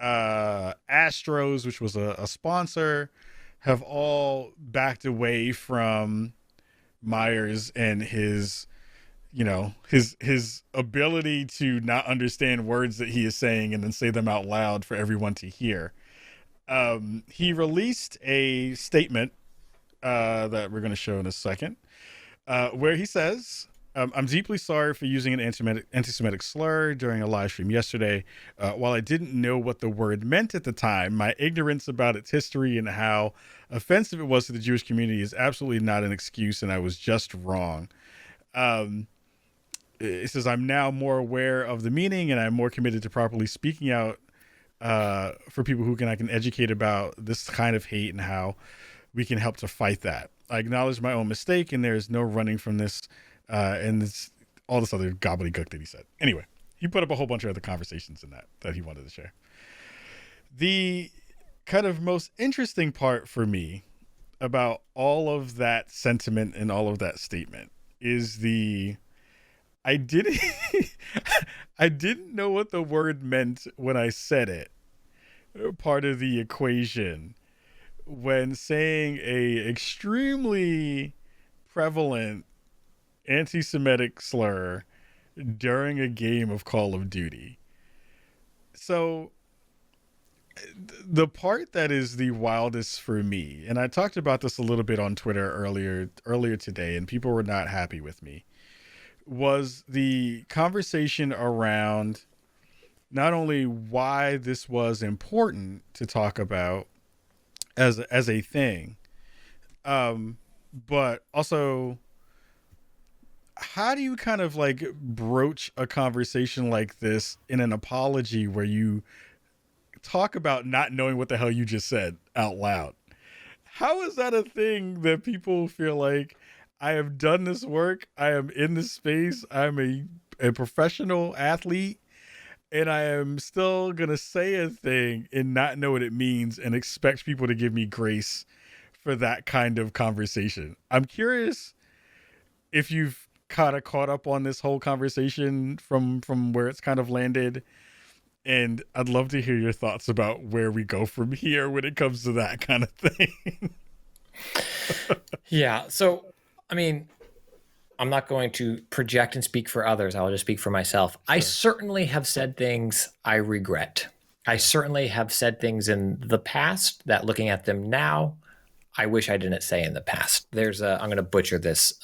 Astros, which was a sponsor, have all backed away from Meyers and his ability to not understand words that he is saying and then say them out loud for everyone to hear. He released a statement that we're going to show in a second, where he says, I'm deeply sorry for using an anti-Semitic slur during a live stream yesterday. While I didn't know what the word meant at the time, my ignorance about its history and how offensive it was to the Jewish community is absolutely not an excuse, and I was just wrong. It says, I'm now more aware of the meaning, and I'm more committed to properly speaking out for people I can educate about this kind of hate and how we can help to fight that. I acknowledge my own mistake, and there is no running from this and all this other gobbledygook that he said. Anyway, he put up a whole bunch of other conversations in that he wanted to share. The kind of most interesting part for me about all of that sentiment and all of that statement is I didn't know what the word meant when I said it. Part of the equation when saying a extremely prevalent anti-Semitic slur during a game of Call of Duty. So the part that is the wildest for me, and I talked about this a little bit on Twitter earlier today, and people were not happy with me, was the conversation around not only why this was important to talk about as a thing, but also how do you kind of like broach a conversation like this in an apology where you talk about not knowing what the hell you just said out loud. How is that a thing that people feel like, I have done this work, I am in this space, I'm a professional athlete, and I am still going to say a thing and not know what it means and expect people to give me grace for that kind of conversation? I'm curious if you've kind of caught up on this whole conversation from where it's kind of landed. And I'd love to hear your thoughts about where we go from here when it comes to that kind of thing. Yeah. So, I mean, I'm not going to project and speak for others. I'll just speak for myself. Sure. I certainly have said things I regret. I certainly have said things in the past that, looking at them now, I wish I didn't say in the past. I'm going to butcher this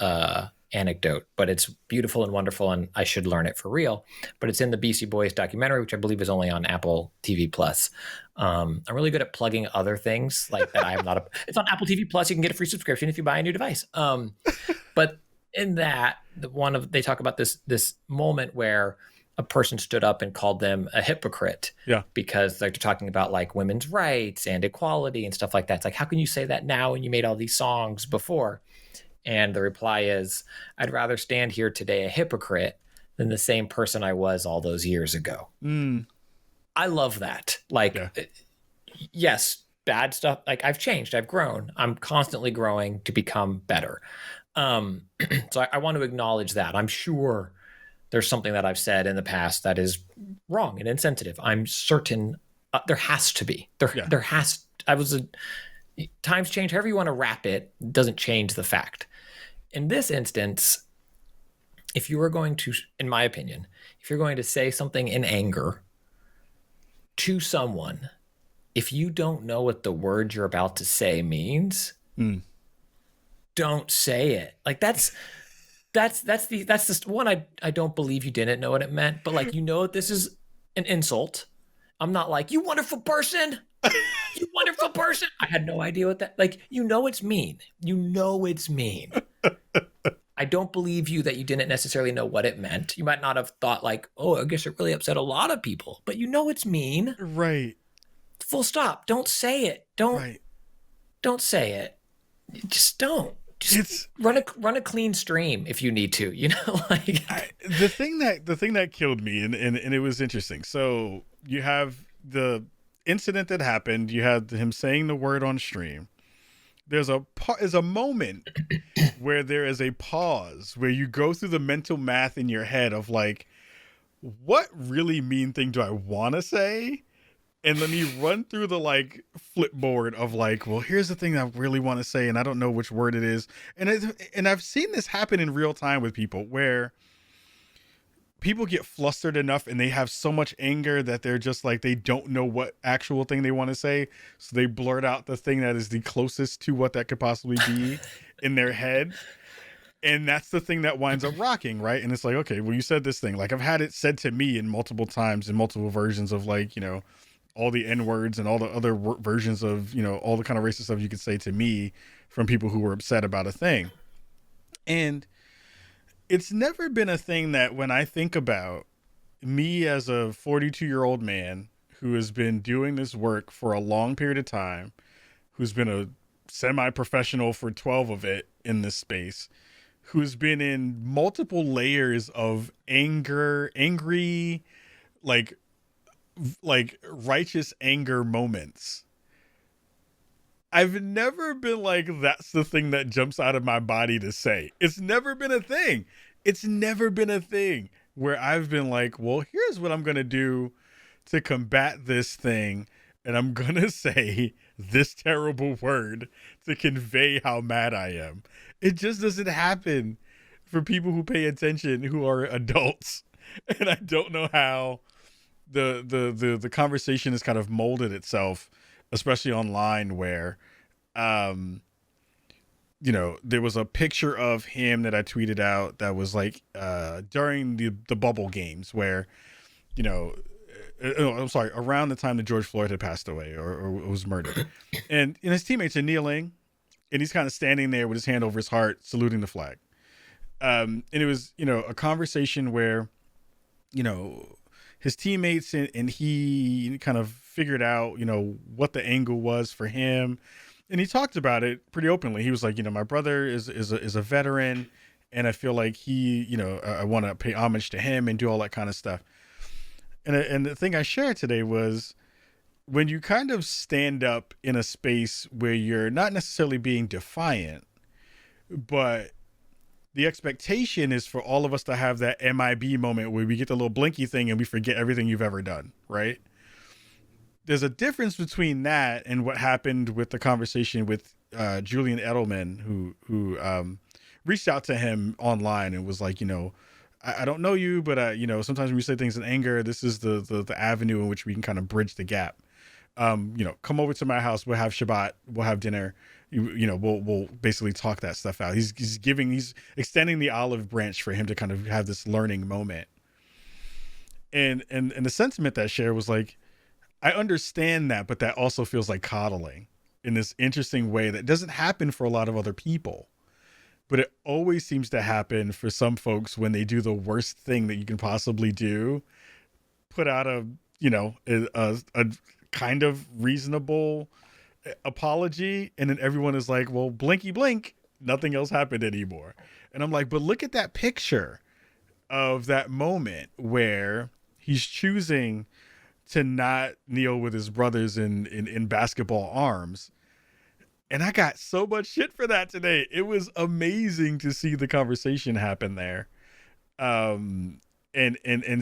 anecdote, but it's beautiful and wonderful, and I should learn it for real. But it's in the Beastie Boys documentary, which I believe is only on Apple TV Plus. I'm really good at plugging other things like that. It's on Apple TV Plus. You can get a free subscription if you buy a new device. But in that, they talk about this moment where a person stood up and called them a hypocrite. Yeah. Because they're talking about like women's rights and equality and stuff like that. It's like, how can you say that now when you made all these songs before? And the reply is, I'd rather stand here today a hypocrite than the same person I was all those years ago. I love that. Like, yes, bad stuff. Like, I've changed. I've grown. I'm constantly growing to become better. So I want to acknowledge that. I'm sure there's something that I've said in the past that is wrong and insensitive. I'm certain there has to be. Times change. However you want to wrap it, doesn't change the fact. In this instance, if you are going to, in my opinion, if you're going to say something in anger to someone, if you don't know what the word you're about to say means, don't say it. Like that's the one I don't believe you didn't know what it meant, but like, this is an insult. I'm not like, you wonderful person. You wonderful person. I had no idea what that, like, it's mean. It's mean. I don't believe you that you didn't necessarily know what it meant. You might not have thought like, oh, I guess it really upset a lot of people, but it's mean. Right. Full stop. Don't say it. Don't say it. Just don't. Just run a clean stream if you need to, the thing that killed me and it was interesting. So you have the incident that happened. You had him saying the word on stream. There's a moment where there is a pause where you go through the mental math in your head of like, what really mean thing do I want to say? And let me run through the like flipboard of like, well, here's the thing I really want to say, and I don't know which word it is. And I've seen this happen in real time with people where people get flustered enough and they have so much anger that they're just like, they don't know what actual thing they want to say. So they blurt out the thing that is the closest to what that could possibly be in their head. And that's the thing that winds up rocking, right? And it's like, okay, well, you said this thing. Like, I've had it said to me in multiple times in multiple versions of like, all the N words and all the other versions of, all the kind of racist stuff you could say to me from people who were upset about a thing. And it's never been a thing that when I think about me as a 42-year-old man who has been doing this work for a long period of time, who's been a semi-professional for 12 of it in this space, who's been in multiple layers of angry, like righteous anger moments. I've never been like, that's the thing that jumps out of my body to say. It's never been a thing. It's never been a thing where I've been like, well, here's what I'm going to do to combat this thing. And I'm going to say this terrible word to convey how mad I am. It just doesn't happen for people who pay attention, who are adults. And I don't know how the conversation has kind of molded itself, especially online, where there was a picture of him that I tweeted out that was like during the bubble games where I'm sorry, around the time that George Floyd had passed away or was murdered, and his teammates are kneeling and he's kind of standing there with his hand over his heart saluting the flag, and it was a conversation where his teammates, and he kind of figured out, what the angle was for him. And he talked about it pretty openly. He was like, my brother is a veteran, and I feel like he, I want to pay homage to him and do all that kind of stuff. And the thing I shared today was, when you kind of stand up in a space where you're not necessarily being defiant, but the expectation is for all of us to have that MIB moment where we get the little blinky thing and we forget everything you've ever done, right? There's a difference between that and what happened with the conversation with Julian Edelman, who reached out to him online and was like, I don't know you, but sometimes when we say things in anger, this is the avenue in which we can kind of bridge the gap. Come over to my house. We'll have Shabbat. We'll have dinner. We'll basically talk that stuff out. He's extending the olive branch for him to kind of have this learning moment. And the sentiment that shared was like, I understand that, but that also feels like coddling in this interesting way that doesn't happen for a lot of other people. But it always seems to happen for some folks when they do the worst thing that you can possibly do, put out a kind of reasonable apology, and then everyone is like, well, blinky blink, nothing else happened anymore. And I'm like, but look at that picture of that moment where he's choosing to not kneel with his brothers in basketball arms. And I got so much shit for that today. It was amazing to see the conversation happen there. And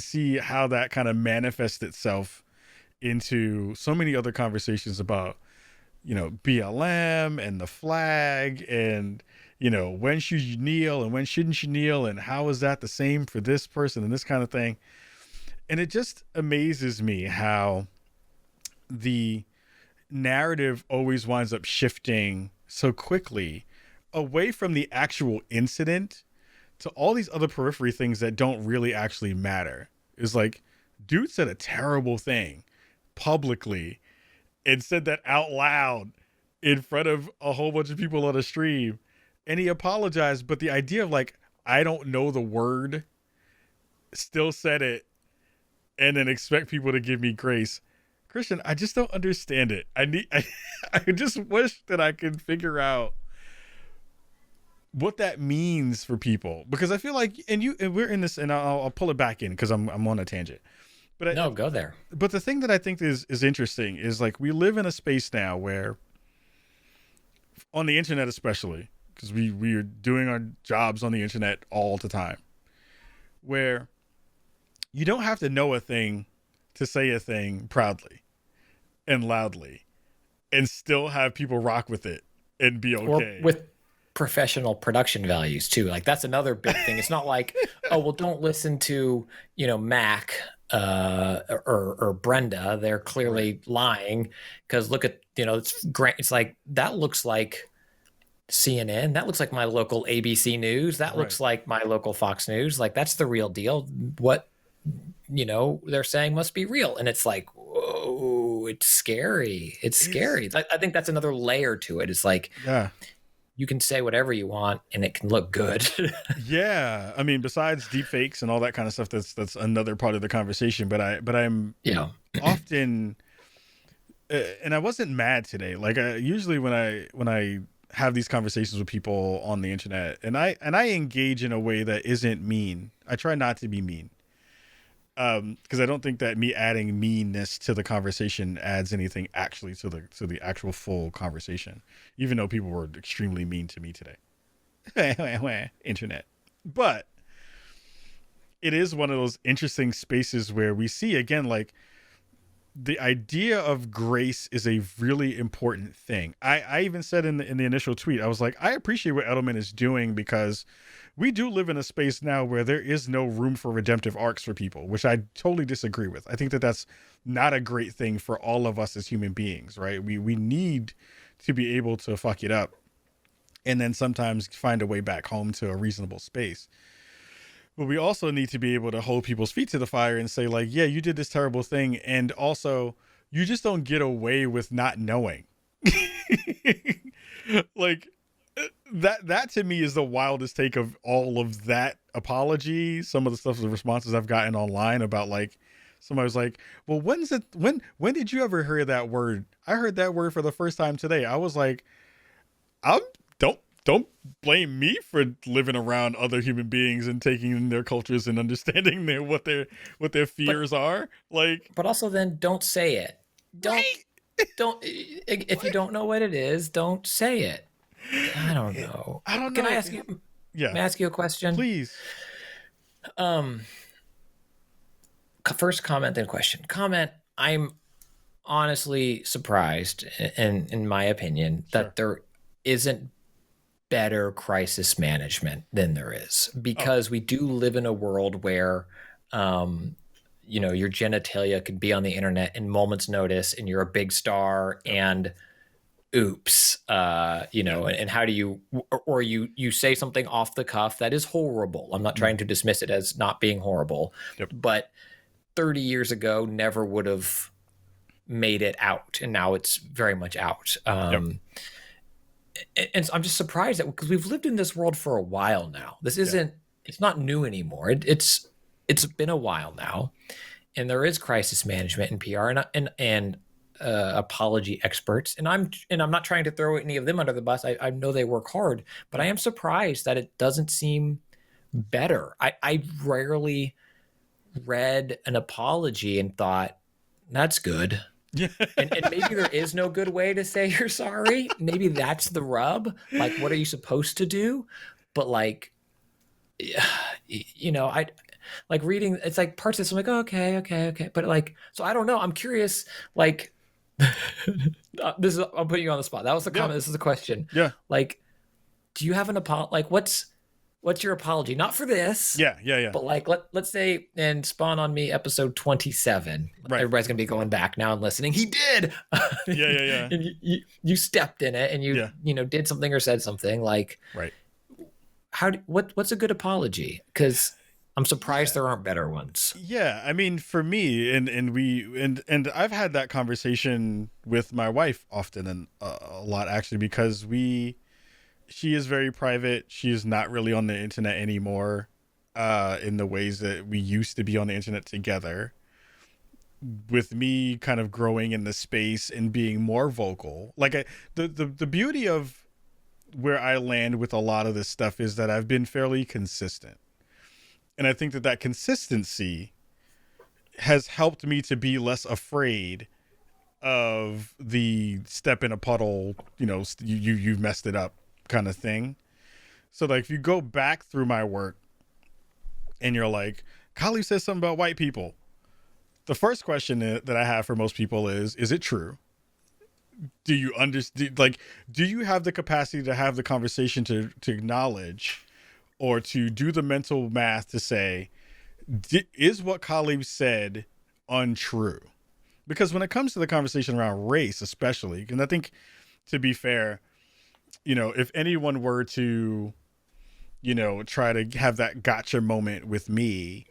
see how that kind of manifests itself into so many other conversations about, BLM and the flag and, when should you kneel and when shouldn't you kneel, and how is that the same for this person and this kind of thing. And it just amazes me how the narrative always winds up shifting so quickly away from the actual incident to all these other periphery things that don't really actually matter. It's like, dude said a terrible thing publicly and said that out loud in front of a whole bunch of people on a stream, and he apologized. But the idea of like, I don't know the word, still said it, and then expect people to give me grace. Christian, I just don't understand it. I just wish that I could figure out what that means for people, because I feel like, and we're in this, and I'll pull it back in because I'm on a tangent. But no, go there. But the thing that I think is interesting is like, we live in a space now where, on the internet especially, because we are doing our jobs on the internet all the time, where you don't have to know a thing to say a thing proudly and loudly and still have people rock with it and be okay. Or with professional production values too. Like, that's another big thing. It's not like, oh, well, don't listen to, Mac or Brenda. They're clearly lying, because look at, it's great. It's like, that looks like CNN. That looks like my local ABC News. That looks like my local Fox News. Like, that's the real deal. What, they're saying must be real. And it's like, whoa, it's scary. It's scary. I think that's another layer to it. It's like, yeah, you can say whatever you want and it can look good. Yeah. I mean, besides deep fakes and all that kind of stuff, that's another part of the conversation. But I'm often, and I wasn't mad today. Like, usually when I have these conversations with people on the internet, and I engage in a way that isn't mean. I try not to be mean. Because I don't think that me adding meanness to the conversation adds anything actually to the actual full conversation, even though people were extremely mean to me today. Internet. But it is one of those interesting spaces where we see, again, like, the idea of grace is a really important thing. I even said in the initial tweet, I was like, I appreciate what Edelman is doing, because we do live in a space now where there is no room for redemptive arcs for people, which I totally disagree with. I think that that's not a great thing for all of us as human beings, right? We need to be able to fuck it up and then sometimes find a way back home to a reasonable space. But we also need to be able to hold people's feet to the fire and say, like, yeah, you did this terrible thing. And also, you just don't get away with not knowing. Like, that to me is the wildest take of all of that apology. Some of the stuff, the responses I've gotten online about, like, somebody was like, well, when did you ever hear that word? I heard that word for the first time today. I was like, I'm don't blame me for living around other human beings and taking in their cultures and understanding what their fears are. Like, but also then don't say it. Don't right? don't if you don't know what it is, don't say it. I don't know. I don't know. Can I ask you? Yeah. May I ask you a question? Please. First comment, then question. Comment. I'm honestly surprised, in my opinion, that there isn't better crisis management than there is, because we do live in a world where, your genitalia could be on the internet in moments notice and you're a big star and oops, and how do you, or you say something off the cuff that is horrible. I'm not trying to dismiss it as not being horrible, but 30 years ago never would have made it out, and now it's very much out. And so I'm just surprised that, because we've lived in this world for a while now. This isn't, it's not new anymore. It's been a while now, and there is crisis management in PR and apology experts. And I'm not trying to throw any of them under the bus. I know they work hard, but I am surprised that it doesn't seem better. I rarely read an apology and thought, that's good. Yeah. and maybe there is no good way to say you're sorry. Maybe that's the rub. Like, what are you supposed to do? But like, I like reading. It's like parts of this. I'm like, oh, okay. But like, so I don't know. I'm curious. Like, I'm putting you on the spot. That was the comment. This is the question. Yeah. Like, do you have an apology? Like, what's your apology? Not for this. Yeah. But like, let's say, and Spawn on Me, episode 27. Right. Everybody's going to be going back now and listening. He did. Yeah. And you stepped in it and you did something or said something like, right. What's a good apology? Because I'm surprised there aren't better ones. Yeah. I mean, for me, and I've had that conversation with my wife often and a lot, actually, because she is very private. She is not really on the internet anymore, in the ways that we used to be on the internet together. With me kind of growing in the space and being more vocal, like the beauty of where I land with a lot of this stuff is that I've been fairly consistent, and I think that consistency has helped me to be less afraid of the step in a puddle. You've messed it up kind of thing. So like, if you go back through my work and you're like, Kahlief says something about white people, the first question that I have for most people is it true? Do you understand? Like, do you have the capacity to have the conversation to acknowledge or to do the mental math to say, is what Kahlief said untrue? Because when it comes to the conversation around race, especially, and I think, to be fair, if anyone were to, try to have that gotcha moment with me,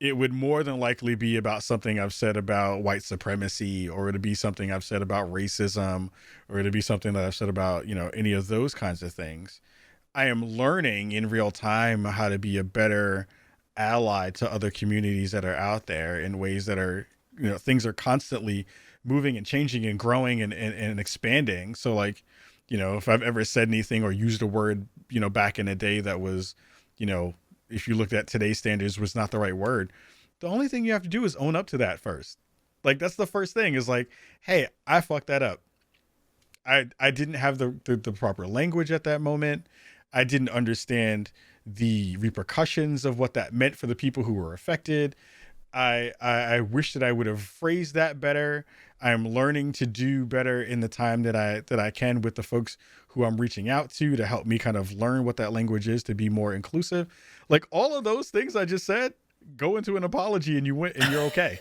it would more than likely be about something I've said about white supremacy, or it'd be something I've said about racism, or it'd be something that I've said about, any of those kinds of things. I am learning in real time how to be a better ally to other communities that are out there in ways that are, things are constantly moving and changing and growing and expanding. So like, if I've ever said anything or used a word, back in the day that was, if you looked at today's standards, was not the right word, the only thing you have to do is own up to that first. Like, that's the first thing, is like, hey, I fucked that up. I didn't have the proper language at that moment. I didn't understand the repercussions of what that meant for the people who were affected. I wish that I would have phrased that better. I'm learning to do better in the time that I can with the folks who I'm reaching out to help me kind of learn what that language is to be more inclusive. Like, all of those things I just said go into an apology and you're okay.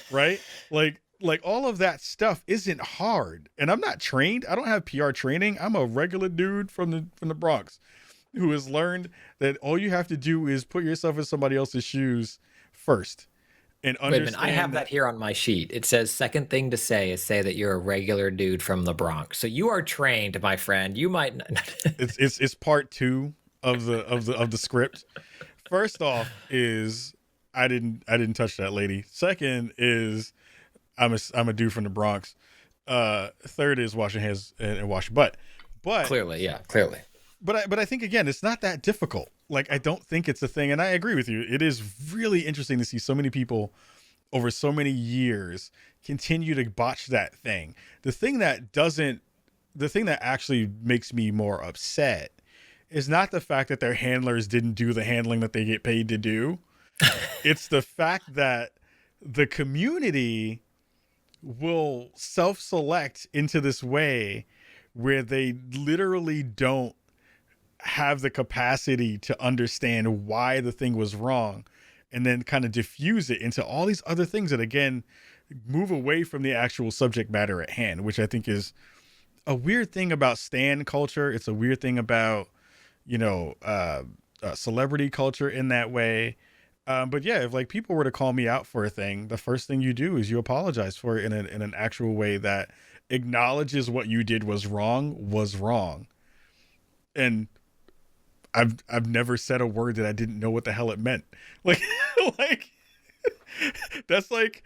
Right? Like all of that stuff isn't hard. And I'm not trained. I don't have PR training. I'm a regular dude from the Bronx who has learned that all you have to do is put yourself in somebody else's shoes first. And wait a minute, I have that here on my sheet. It says, second thing to say is say that you're a regular dude from the Bronx. So you are trained, my friend. You might not. It's part 2 of the script. First off is I didn't touch that lady. Second is I'm a dude from the Bronx. Third is washing hands and wash butt. But Clearly. But I think again, it's not that difficult. Like, I don't think it's a thing, and I agree with you. It is really interesting to see so many people over so many years continue to botch that thing. The thing that actually makes me more upset is not the fact that their handlers didn't do the handling that they get paid to do. It's the fact that the community will self-select into this way where they literally don't have the capacity to understand why the thing was wrong, and then kind of diffuse it into all these other things that, again, move away from the actual subject matter at hand, which I think is a weird thing about stan culture. It's a weird thing about, celebrity culture in that way. But yeah, if like people were to call me out for a thing, the first thing you do is you apologize for it in an actual way that acknowledges what you did was wrong. And I've never said a word that I didn't know what the hell it meant. Like, that's like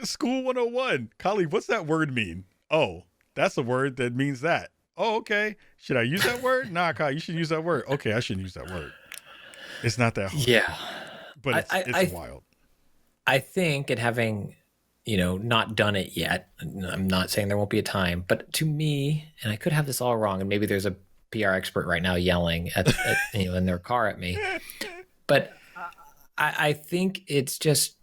school 101. Kahlief, what's that word mean? Oh, that's a word that means that. Oh, okay. Should I use that word? Nah, Kyle, you should use that word. Okay, I shouldn't use that word. It's not that hard. Yeah. But it's wild. I think, and having, not done it yet, I'm not saying there won't be a time, but to me, and I could have this all wrong, and maybe there's a PR expert right now yelling at in their car at me, but I think it's just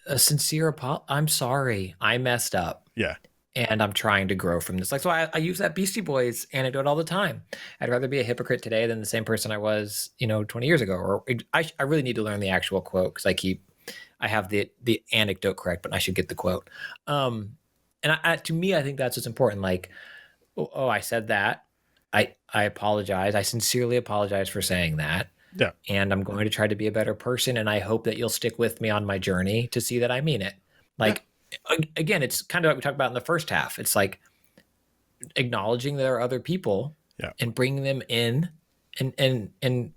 a sincere apology. I'm sorry, I messed up. Yeah. And I'm trying to grow from this. Like, so I use that Beastie Boys anecdote all the time. I'd rather be a hypocrite today than the same person I was, 20 years ago. Or I really need to learn the actual quote, because I have the anecdote correct, but I should get the quote. And to me, I think that's what's important. Like, oh, I said that. I apologize. I sincerely apologize for saying that. Yeah. And I'm going to try to be a better person. And I hope that you'll stick with me on my journey to see that I mean it. Like, again, it's kind of what we talked about in the first half. It's like acknowledging there are other people, and bringing them in, and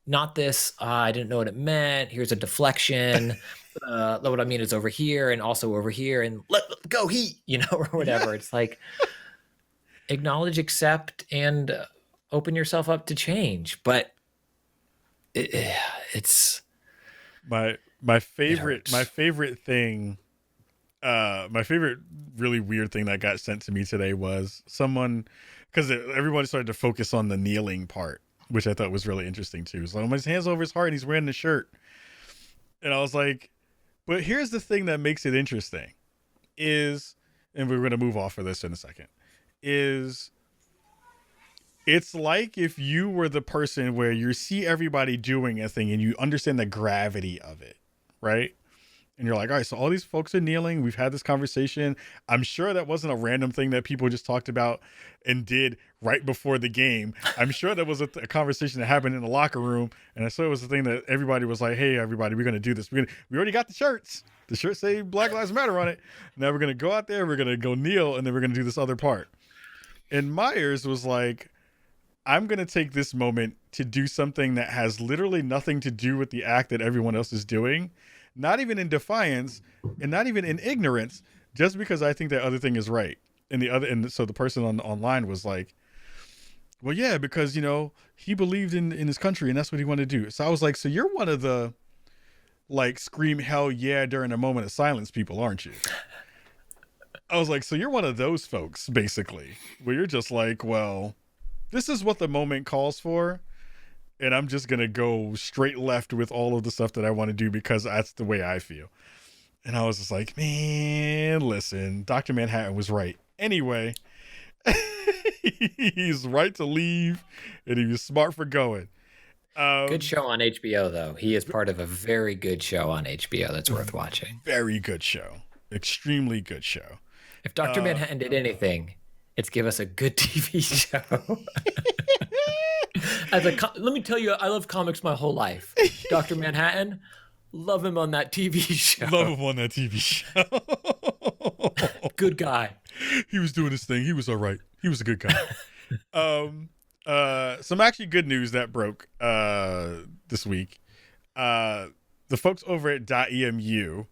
not this, I didn't know what it meant. Here's a deflection. What I mean is over here and also over here, and let go heat, or whatever. Yeah. It's like acknowledge, accept, and open yourself up to change. But it's my favorite thing. My favorite really weird thing that got sent to me today was someone, because everybody started to focus on the kneeling part, which I thought was really interesting too. So his hands over his heart and he's wearing the shirt. And I was like, but here's the thing that makes it interesting is, and we're going to move off of this in a second, is it's like if you were the person where you see everybody doing a thing and you understand the gravity of it, right? And you're like, all right, so all these folks are kneeling. We've had this conversation. I'm sure that wasn't a random thing that people just talked about and did right before the game. I'm sure that was a conversation that happened in the locker room. And I saw it was the thing that everybody was like, hey, everybody, we're going to do this. We already got the shirts. The shirts say Black Lives Matter on it. Now we're going to go out there. We're going to go kneel. And then we're going to do this other part. And Meyers was like, I'm going to take this moment to do something that has literally nothing to do with the act that everyone else is doing. Not even in defiance and not even in ignorance, just because I think that other thing is right. And so the person online was like, well, yeah, because, he believed in his country and that's what he wanted to do. So I was like, so you're one of the like scream hell yeah during a moment of silence people, aren't you? I was like, so you're one of those folks, basically, where you're just like, well, this is what the moment calls for. And I'm just going to go straight left with all of the stuff that I want to do because that's the way I feel. And I was just like, man, listen, Dr. Manhattan was right. Anyway, he's right to leave and he was smart for going. Good show on HBO, though. He is part of a very good show on HBO that's worth watching. Very good show. Extremely good show. If Dr. Manhattan did anything, it's give us a good TV show. Let me tell you, I love comics my whole life. Dr. Manhattan, love him on that TV show. Good guy. He was doing his thing. He was all right. He was a good guy. Some actually good news that broke this week. The folks over at .emu,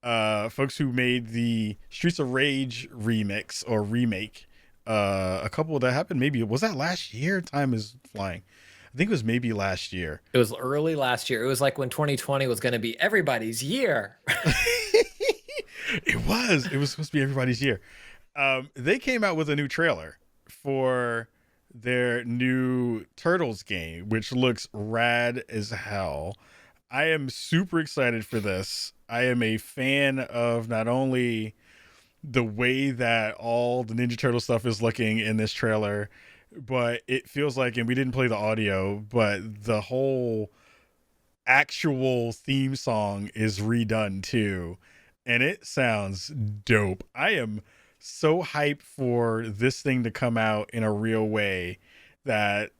folks who made the Streets of Rage remix or remake, a couple that happened. Maybe was that last year? Time is flying. I think it was maybe last year. It was early last year. It was like when 2020 was going to be everybody's year. It was supposed to be everybody's year. They came out with a new trailer for their new Turtles game, which looks rad as hell. I am super excited for this. I am a fan of not only the way that all the Ninja Turtle stuff is looking in this trailer, but it feels like, and we didn't play the audio, but the whole actual theme song is redone too. And it sounds dope. I am so hyped for this thing to come out in a real way that,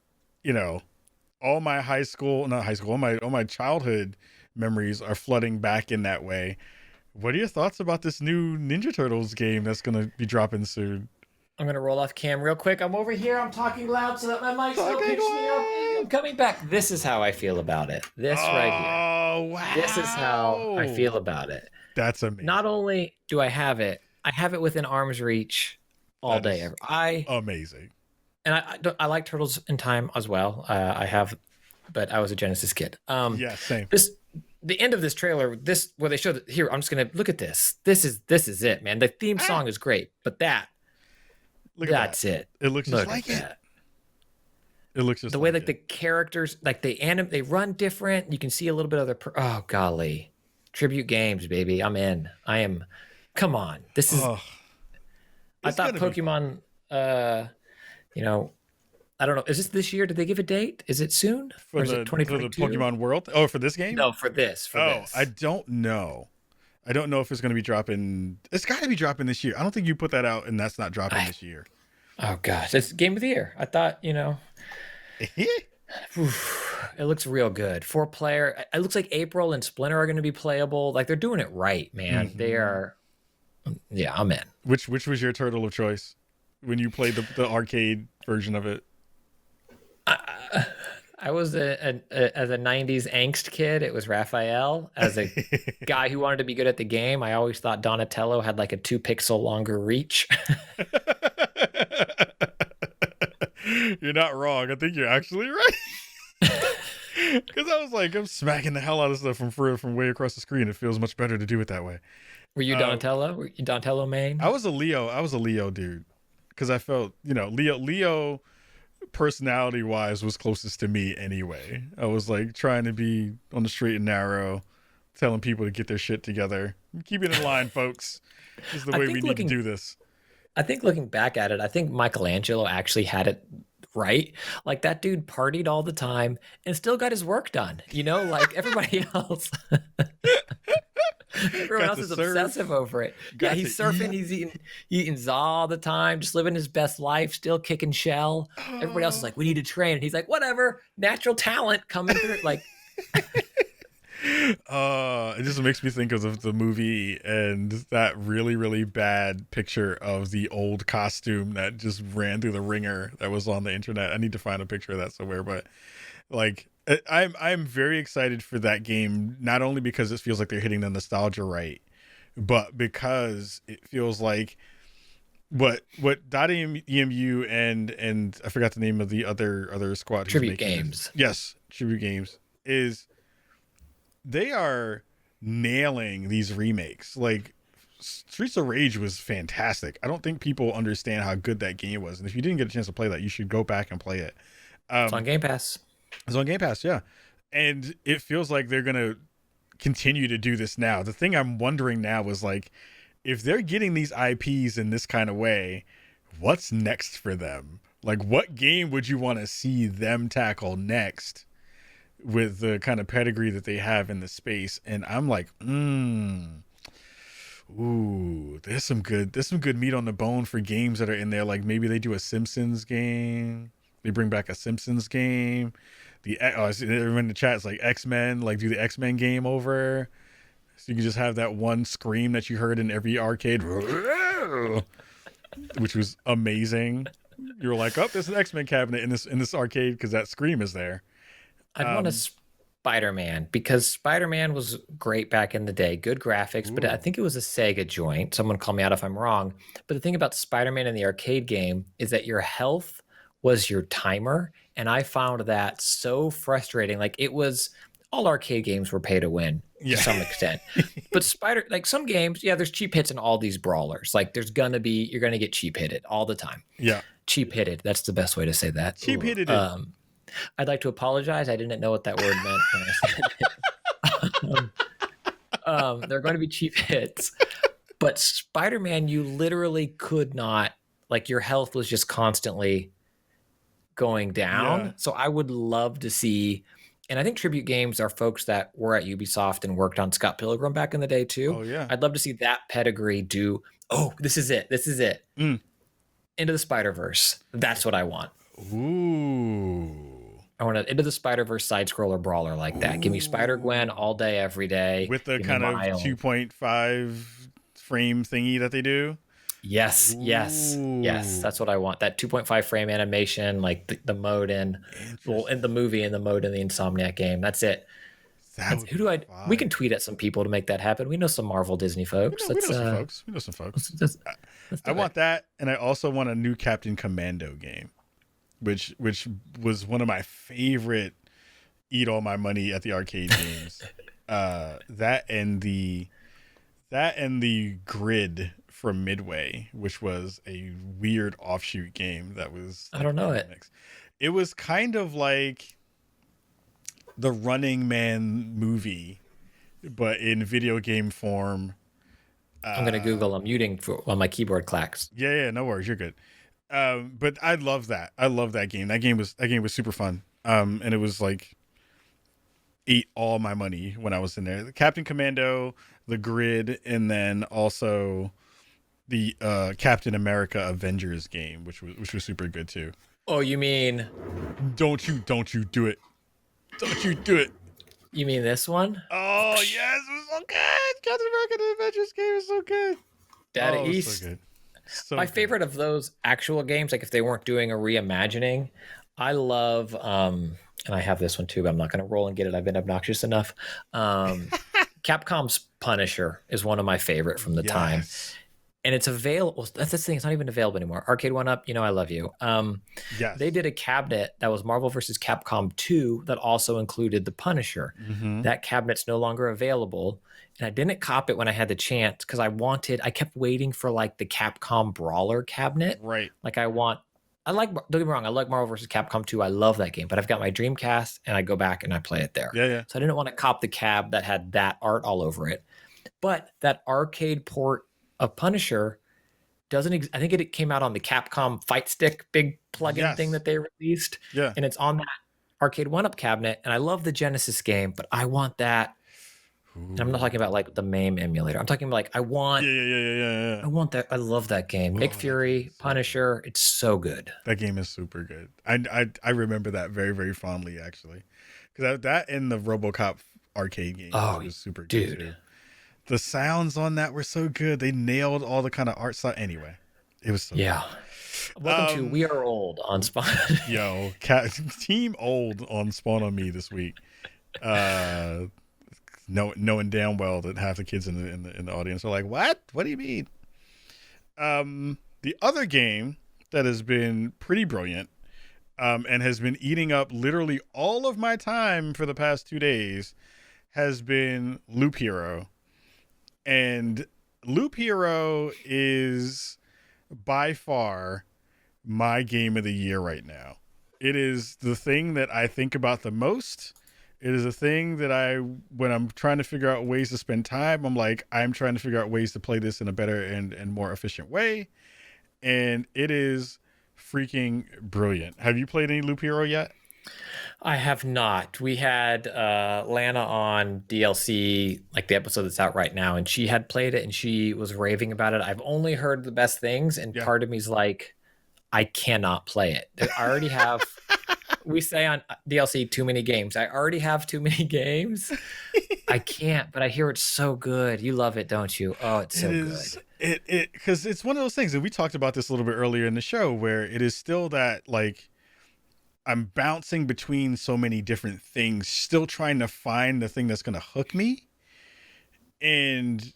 all my all my childhood memories are flooding back in that way. What are your thoughts about this new Ninja Turtles game that's going to be dropping soon? I'm going to roll off cam real quick. I'm over here. I'm talking loud so that my mic still picks me up. I'm coming back. This is how I feel about it. This right here. Oh, wow. This is how I feel about it. That's amazing. Not only do I have it within arm's reach all day. Amazing. And I like Turtles in Time as well. But I was a Genesis kid. Yeah, same. The end of this trailer, where they showed it here. I'm just gonna look at this. This is it, man. The theme song is great, but that's it. It looks just like it. It looks just the way like the characters, like they run different. You can see a little bit of their. Oh golly, tribute games, baby. I'm in. I am. Come on, this is. I thought Pokemon. I don't know. Is this year? Did they give a date? Is it soon? Or is it 2022? For the Pokemon World? Oh, for this game? No, for this. I don't know. I don't know if it's going to be dropping. It's got to be dropping this year. I don't think you put that out and that's not dropping this year. Oh, gosh. It's Game of the Year. I thought, it looks real good. 4-player. It looks like April and Splinter are going to be playable. Like, they're doing it right, man. Mm-hmm. They are. Yeah, I'm in. Which was your turtle of choice when you played the arcade version of it? I was as a 90s angst kid, it was Raphael. As a guy who wanted to be good at the game, I always thought Donatello had like a 2-pixel longer reach. You're not wrong. I think you're actually right. Because I was like, I'm smacking the hell out of stuff from way across the screen. It feels much better to do it that way. Were you Donatello? Were you Donatello main? I was a Leo dude. Because I felt, Leo personality wise was closest to me anyway. I was like trying to be on the straight and narrow, telling people to get their shit together. Keep it in line, folks. This is the way we need to do this. I think looking back at it, I think Michelangelo actually had it right. Like that dude partied all the time and still got his work done. Like everybody else. Everyone else is obsessive over it. Yeah, he's surfing, he's eating za all the time, just living his best life, still kicking shell. Everybody else is like, we need to train. And he's like, whatever, natural talent coming through. Like, it just makes me think of the movie and that really, really bad picture of the old costume that just ran through the ringer that was on the internet. I need to find a picture of that somewhere, but like, I'm very excited for that game, not only because it feels like they're hitting the nostalgia right, but because it feels like what .emu and I forgot the name of the other squad. Tribute Games. Yes, Tribute Games is they are nailing these remakes. Like Streets of Rage was fantastic. I don't think people understand how good that game was, and if you didn't get a chance to play that, you should go back and play it. It's on Game Pass. It's on Game Pass, yeah. And it feels like they're going to continue to do this now. The thing I'm wondering now is like, if they're getting these IPs in this kind of way, what's next for them? Like, what game would you want to see them tackle next with the kind of pedigree that they have in the space? And I'm like, there's some good meat on the bone for games that are in there. Like maybe they do a Simpsons game. They bring back a Simpsons game. Everyone in the chat is like X-Men, like do the X-Men game over. So you can just have that one scream that you heard in every arcade, which was amazing. You were like, oh, there's an X-Men cabinet in this arcade because that scream is there. I'd want to Spider-Man, because Spider-Man was great back in the day, good graphics, but I think it was a Sega joint. Someone call me out if I'm wrong. But the thing about Spider-Man in the arcade game is that your health was your timer, and I found that so frustrating. Like, it was, all arcade games were pay to win to some extent. But like some games, there's cheap hits in all these brawlers. Like, you're gonna get cheap hitted all the time. Yeah. Cheap hitted. That's the best way to say that. Cheap hitted. I'd like to apologize. I didn't know what that word meant when I said it. They're going to be cheap hits. But Spider-Man, you literally could not, like, your health was just constantly going down. Yeah. So I would love to see, and I think tribute games are folks that were at Ubisoft and worked on Scott Pilgrim back in the day too. Oh, yeah. I'd love to see that pedigree do, this is it. Into the Spider-Verse. That's what I want. Ooh. I want to Into the Spider-Verse side-scroller brawler like that. Give me Spider-Gwen all day, every day. With the kind of 2.5 frame thingy that they do? Yes. That's what I want. That 2.5 frame animation, like the mode in the movie and the mode in the Insomniac game. That's it. We can tweet at some people to make that happen. We know some Marvel Disney folks. We know some folks. I want that, and I also want a new Captain Commando game. Which was one of my favorite eat all my money at the arcade games. That and the Grid from Midway, which was a weird offshoot game that was. I don't know it. It was kind of like the Running Man movie, but in video game form. I'm gonna Google. I'm muting while my keyboard clacks. Yeah, no worries. You're good. But I love that. I love that game. That game was super fun. And it was like ate all my money when I was in there. The Captain Commando, the Grid, and then also the Captain America Avengers game, which was super good too. Oh, you mean? Don't you do it? Don't you do it? You mean this one? Oh yes, it was so good. Captain America the Avengers game is so good. Data East. So good. So my favorite of those actual games, like if they weren't doing a reimagining, I love, and I have this one too, but I'm not going to roll and get it. I've been obnoxious enough. Capcom's Punisher is one of my favorite from the time. And it's available. That's the thing. It's not even available anymore. Arcade One Up, I love you. Yes. They did a cabinet that was Marvel vs. Capcom 2 that also included the Punisher. Mm-hmm. That cabinet's no longer available. And I didn't cop it when I had the chance because I kept waiting for like the Capcom Brawler cabinet. Right. Like don't get me wrong, I like Marvel vs. Capcom 2. I love that game, but I've got my Dreamcast and I go back and I play it there. Yeah. So I didn't want to cop the cab that had that art all over it. But that arcade port of Punisher I think it came out on the Capcom Fight Stick big plug-in thing that they released. Yeah. And it's on that Arcade 1-Up cabinet. And I love the Genesis game, but I want that. And I'm not talking about like the MAME emulator. I'm talking about like I want I want that. I love that game. Nick Fury, Punisher. It's so good. That game is super good. I remember that very, very fondly actually. Because that and the RoboCop arcade game was super good too. The sounds on that were so good. They nailed all the kind of art style. Anyway, it was so good. Welcome to We Are Old on Spawn. Team Old on Spawn on Me this week. Knowing damn well that half the kids in the audience are like, "What? What do you mean?" The other game that has been pretty brilliant, and has been eating up literally all of my time for the past 2 days, has been Loop Hero. And Loop Hero is by far my game of the year right now. It is the thing that I think about the most. It is a thing that when I'm trying to figure out ways to spend time, I'm trying to figure out ways to play this in a better and more efficient way. And it is freaking brilliant. Have you played any Loop Hero yet? I have not. We had Lana on DLC, like the episode that's out right now, and she had played it and she was raving about it. I've only heard the best things, and part of me's like, I cannot play it. I already have, we say on DLC, too many games. I already have too many games. I can't, but I hear it's so good. You love it, don't you? Oh, it's so good. Because it's one of those things, and we talked about this a little bit earlier in the show, where it is still that, like, I'm bouncing between so many different things, still trying to find the thing that's going to hook me. And,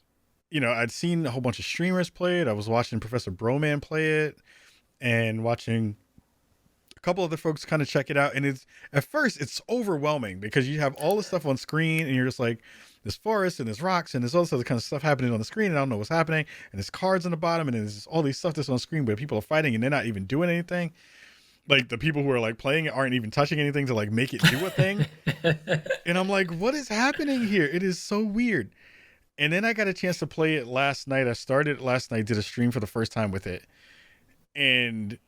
you know, I'd seen a whole bunch of streamers play it. I was watching Professor Broman play it and watching a couple other folks kind of check it out. And at first it's overwhelming because you have all this stuff on screen and you're just like, this forest and there's rocks and there's all this other kind of stuff happening on the screen and I don't know what's happening. And there's cards on the bottom and there's all these stuff that's on screen, but people are fighting and they're not even doing anything. Like the people who are like playing it aren't even touching anything to like make it do a thing. And I'm like, what is happening here? It is so weird. And then I got a chance to play it last night. I started last night, did a stream for the first time with it. And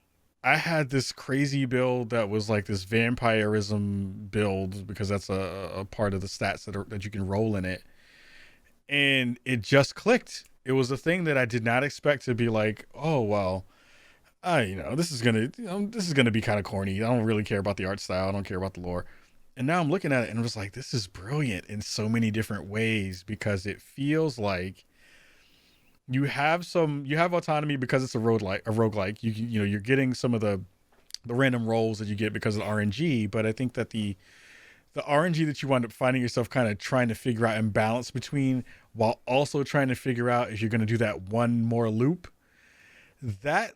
I had this crazy build that was like this vampirism build because that's a part of the stats that you can roll in it. And it just clicked. It was a thing that I did not expect to be like, oh, well, you know, this is gonna be kind of corny. I don't really care about the art style. I don't care about the lore. And now I'm looking at it and I was like, this is brilliant in so many different ways because it feels like you have autonomy because it's a roguelike. You know, you're getting some of the random rolls that you get because of RNG, but I think that the RNG that you wind up finding yourself kind of trying to figure out and balance between while also trying to figure out if you're going to do that one more loop, that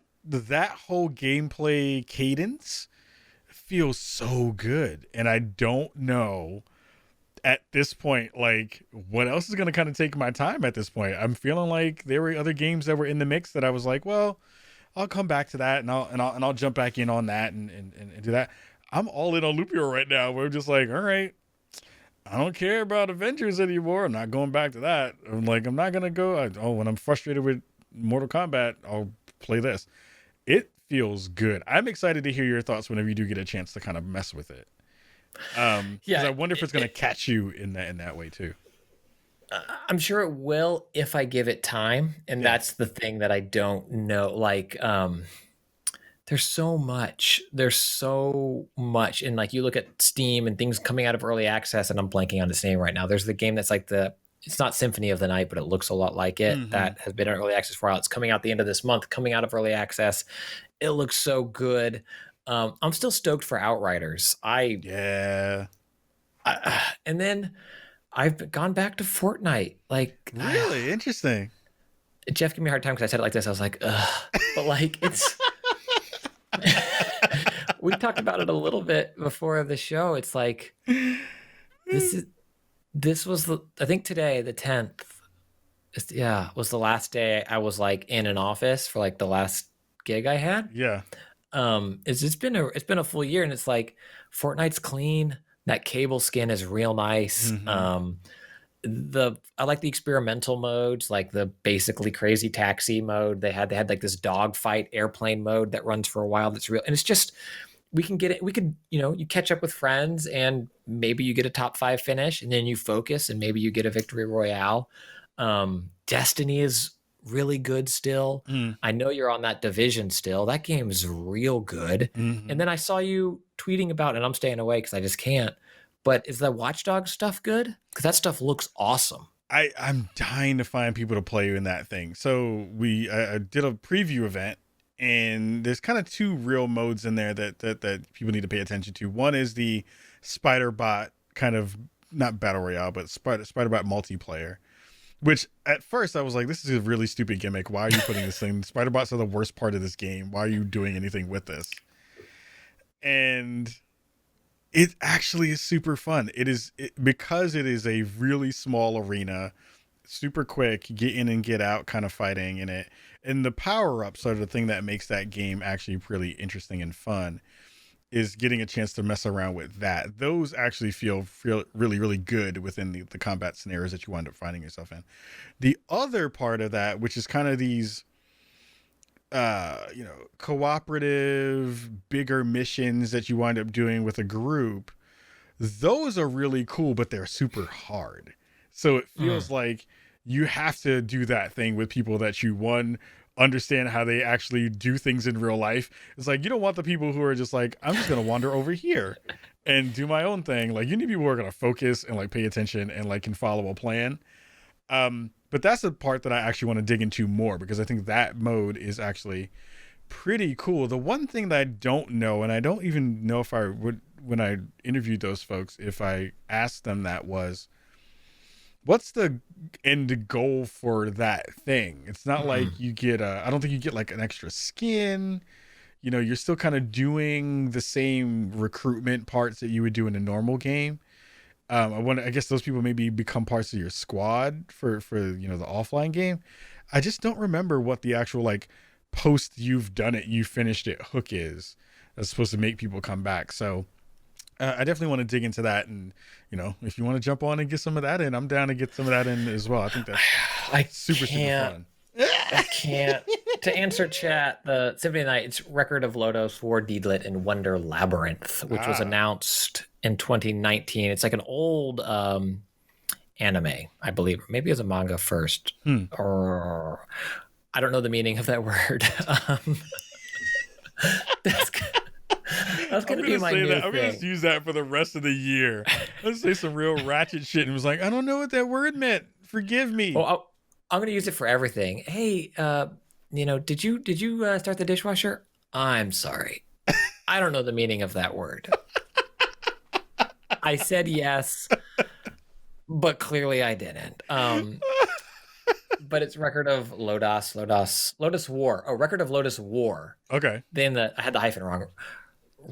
whole gameplay cadence feels so good. And I don't know at this point, like what else is going to kind of take my time at this point. I'm feeling like there were other games that were in the mix that I was like, well, I'll come back to that and I'll jump back in on that and do that. I'm all in on Loop Hero right now. We're just like, all right, I don't care about Avengers anymore. I'm not going back to that. I'm like, I'm not going to go. When I'm frustrated with Mortal Kombat, I'll play this. It feels good. I'm excited to hear your thoughts whenever you do get a chance to kind of mess with it. Yeah, I wonder if it's going to catch you in that way too. I'm sure it will if I give it time, and that's the thing that I don't know. Like, there's so much, and like you look at Steam and things coming out of early access, and I'm blanking on its name right now. There's the game that's like it's not Symphony of the Night, but it looks a lot like it. Mm-hmm. That has been in early access for a while. It's coming out the end of this month, coming out of early access. It looks so good. I'm still stoked for Outriders. And then I've gone back to Fortnite. Like, really interesting. Jeff gave me a hard time because I said it like this. I was like, ugh. But like, it's. We talked about it a little bit before the show. It's like, this was I think today, the 10th. Was the last day I was like in an office for like the last gig I had. Yeah. It's been a full year, and it's like Fortnite's clean. That cable skin is real nice. Mm-hmm. I like the experimental modes, like the basically crazy taxi mode. They had like this dogfight airplane mode that runs for a while. That's real, and it's just we can get it. We could, you catch up with friends, and maybe you get a top 5 finish, and then you focus, and maybe you get a victory royale. Destiny is really good still. I know you're on that Division still. That game is real good. Mm-hmm. And then I saw you tweeting about, and I'm staying away because I just can't, but is the Watch Dogs stuff good? Because that stuff looks awesome. I'm dying to find people to play in that thing. So I did a preview event, and there's kind of 2 real modes in there that people need to pay attention to. One is the Spider Bot kind of, not battle royale, but Spider Bot multiplayer. Which at first I was like, this is a really stupid gimmick. Why are you putting this thing? Spider bots are the worst part of this game. Why are you doing anything with this? And it actually is super fun. Because it is a really small arena, super quick, get in and get out kind of fighting in it. And the power-ups are the thing that makes that game actually really interesting and fun, is getting a chance to mess around with that. Those actually feel really, really good within the combat scenarios that you wind up finding yourself in. The other part of that, which is kind of these, cooperative, bigger missions that you wind up doing with a group, those are really cool, but they're super hard. So it feels like you have to do that thing with people that you, understand how they actually do things in real life. It's like, you don't want the people who are just like, I'm just going to wander over here and do my own thing. Like, you need people who are going to focus and like pay attention and like can follow a plan. But that's the part that I actually want to dig into more, because I think that mode is actually pretty cool. The one thing that I don't know, and I don't even know if I would, when I interviewed those folks, if I asked them that, was what's the end goal for that thing? It's not like you get I don't think you get like an extra skin. You know, you're still kind of doing the same recruitment parts that you would do in a normal game. I guess those people maybe become parts of your squad for you know, the offline game. I just don't remember what the actual like post you've done it, you finished it hook is that's supposed to make people come back. So I definitely want to dig into that, and you know, if you want to jump on and get some of that in, I'm down to get some of that in as well. I think that's super fun. I can't. To answer chat, the Symphony of the Night, it's Record of Lodos, War, Deedlit, and Wonder Labyrinth, which was announced in 2019. It's like an old anime, I believe. Maybe it was a manga first. Or I don't know the meaning of that word. That's going to be my new thing. I'm going to use that for the rest of the year. Let's say some real ratchet shit and was like, I don't know what that word meant. Forgive me. Well, I'm going to use it for everything. Hey, you know, did you start the dishwasher? I'm sorry. I don't know the meaning of that word. I said yes, but clearly I didn't. But it's Record of Lodos War. Oh, Record of Lodos War. Okay. Then I had the hyphen wrong.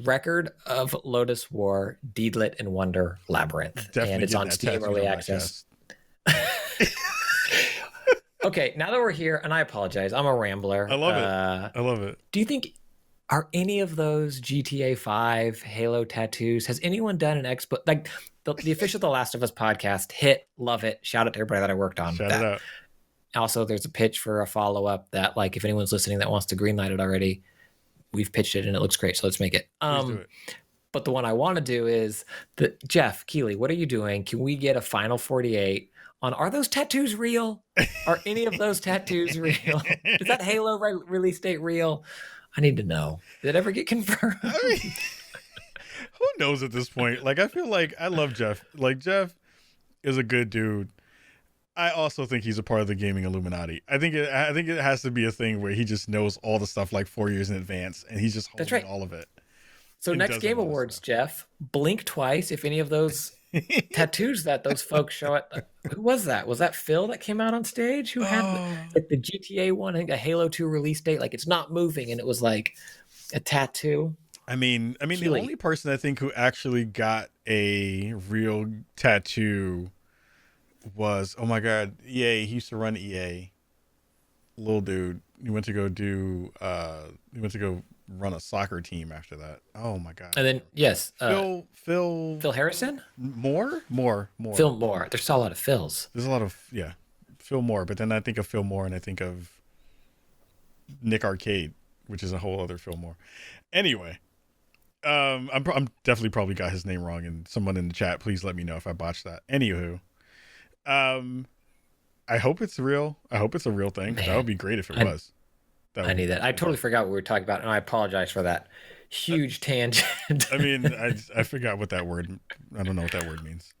Record of Lodos War, Deedlit, and Wonder Labyrinth. Definitely, and it's on Steam Early Access. Okay, now that we're here, and I apologize, I'm a rambler. I love it. I love it. Do you think, are any of those GTA 5 Halo tattoos, has anyone done an expo? Like the official The Last of Us podcast, hit, love it. Shout out to everybody that I worked on. Shout it out. Also, there's a pitch for a follow-up that, like, if anyone's listening that wants to greenlight it already, we've pitched it and it looks great, so let's make it. Please do it. But the one I want to do is, Jeff Keighley, what are you doing? Can we get a Final 48 on, are those tattoos real? Are any of those tattoos real? Is that Halo release date real? I need to know. Did it ever get confirmed? I mean, who knows at this point? Like, I feel like I love Jeff. Like, Jeff is a good dude. I also think he's a part of the gaming Illuminati. I think it has to be a thing where he just knows all the stuff like 4 years in advance, and he's just holding all of it. So next Game Awards, Jeff, blink twice if any of those tattoos that those folks show it. Who was that? Was that Phil that came out on stage? Who had like the GTA one? I think a Halo 2 release date. Like, it's not moving, and it was like a tattoo. I mean, the only person I think who actually got a real tattoo was, oh my God, EA. He used to run EA. Little dude. He went to go run a soccer team after that. Oh my God. And then yes, Phil Harrison? More. Phil Moore. There's a lot of Phils. There's a lot of Phil Moore, but then I think of Phil Moore and I think of Nick Arcade, which is a whole other Phil Moore. Anyway, I'm definitely probably got his name wrong, and someone in the chat, please let me know if I botched that. Anywho, I hope it's real. I hope it's a real thing. Man, that would be great if it was. I need that. I totally forgot what we were talking about, and I apologize for that huge tangent. I mean, I forgot what that word. I don't know what that word means.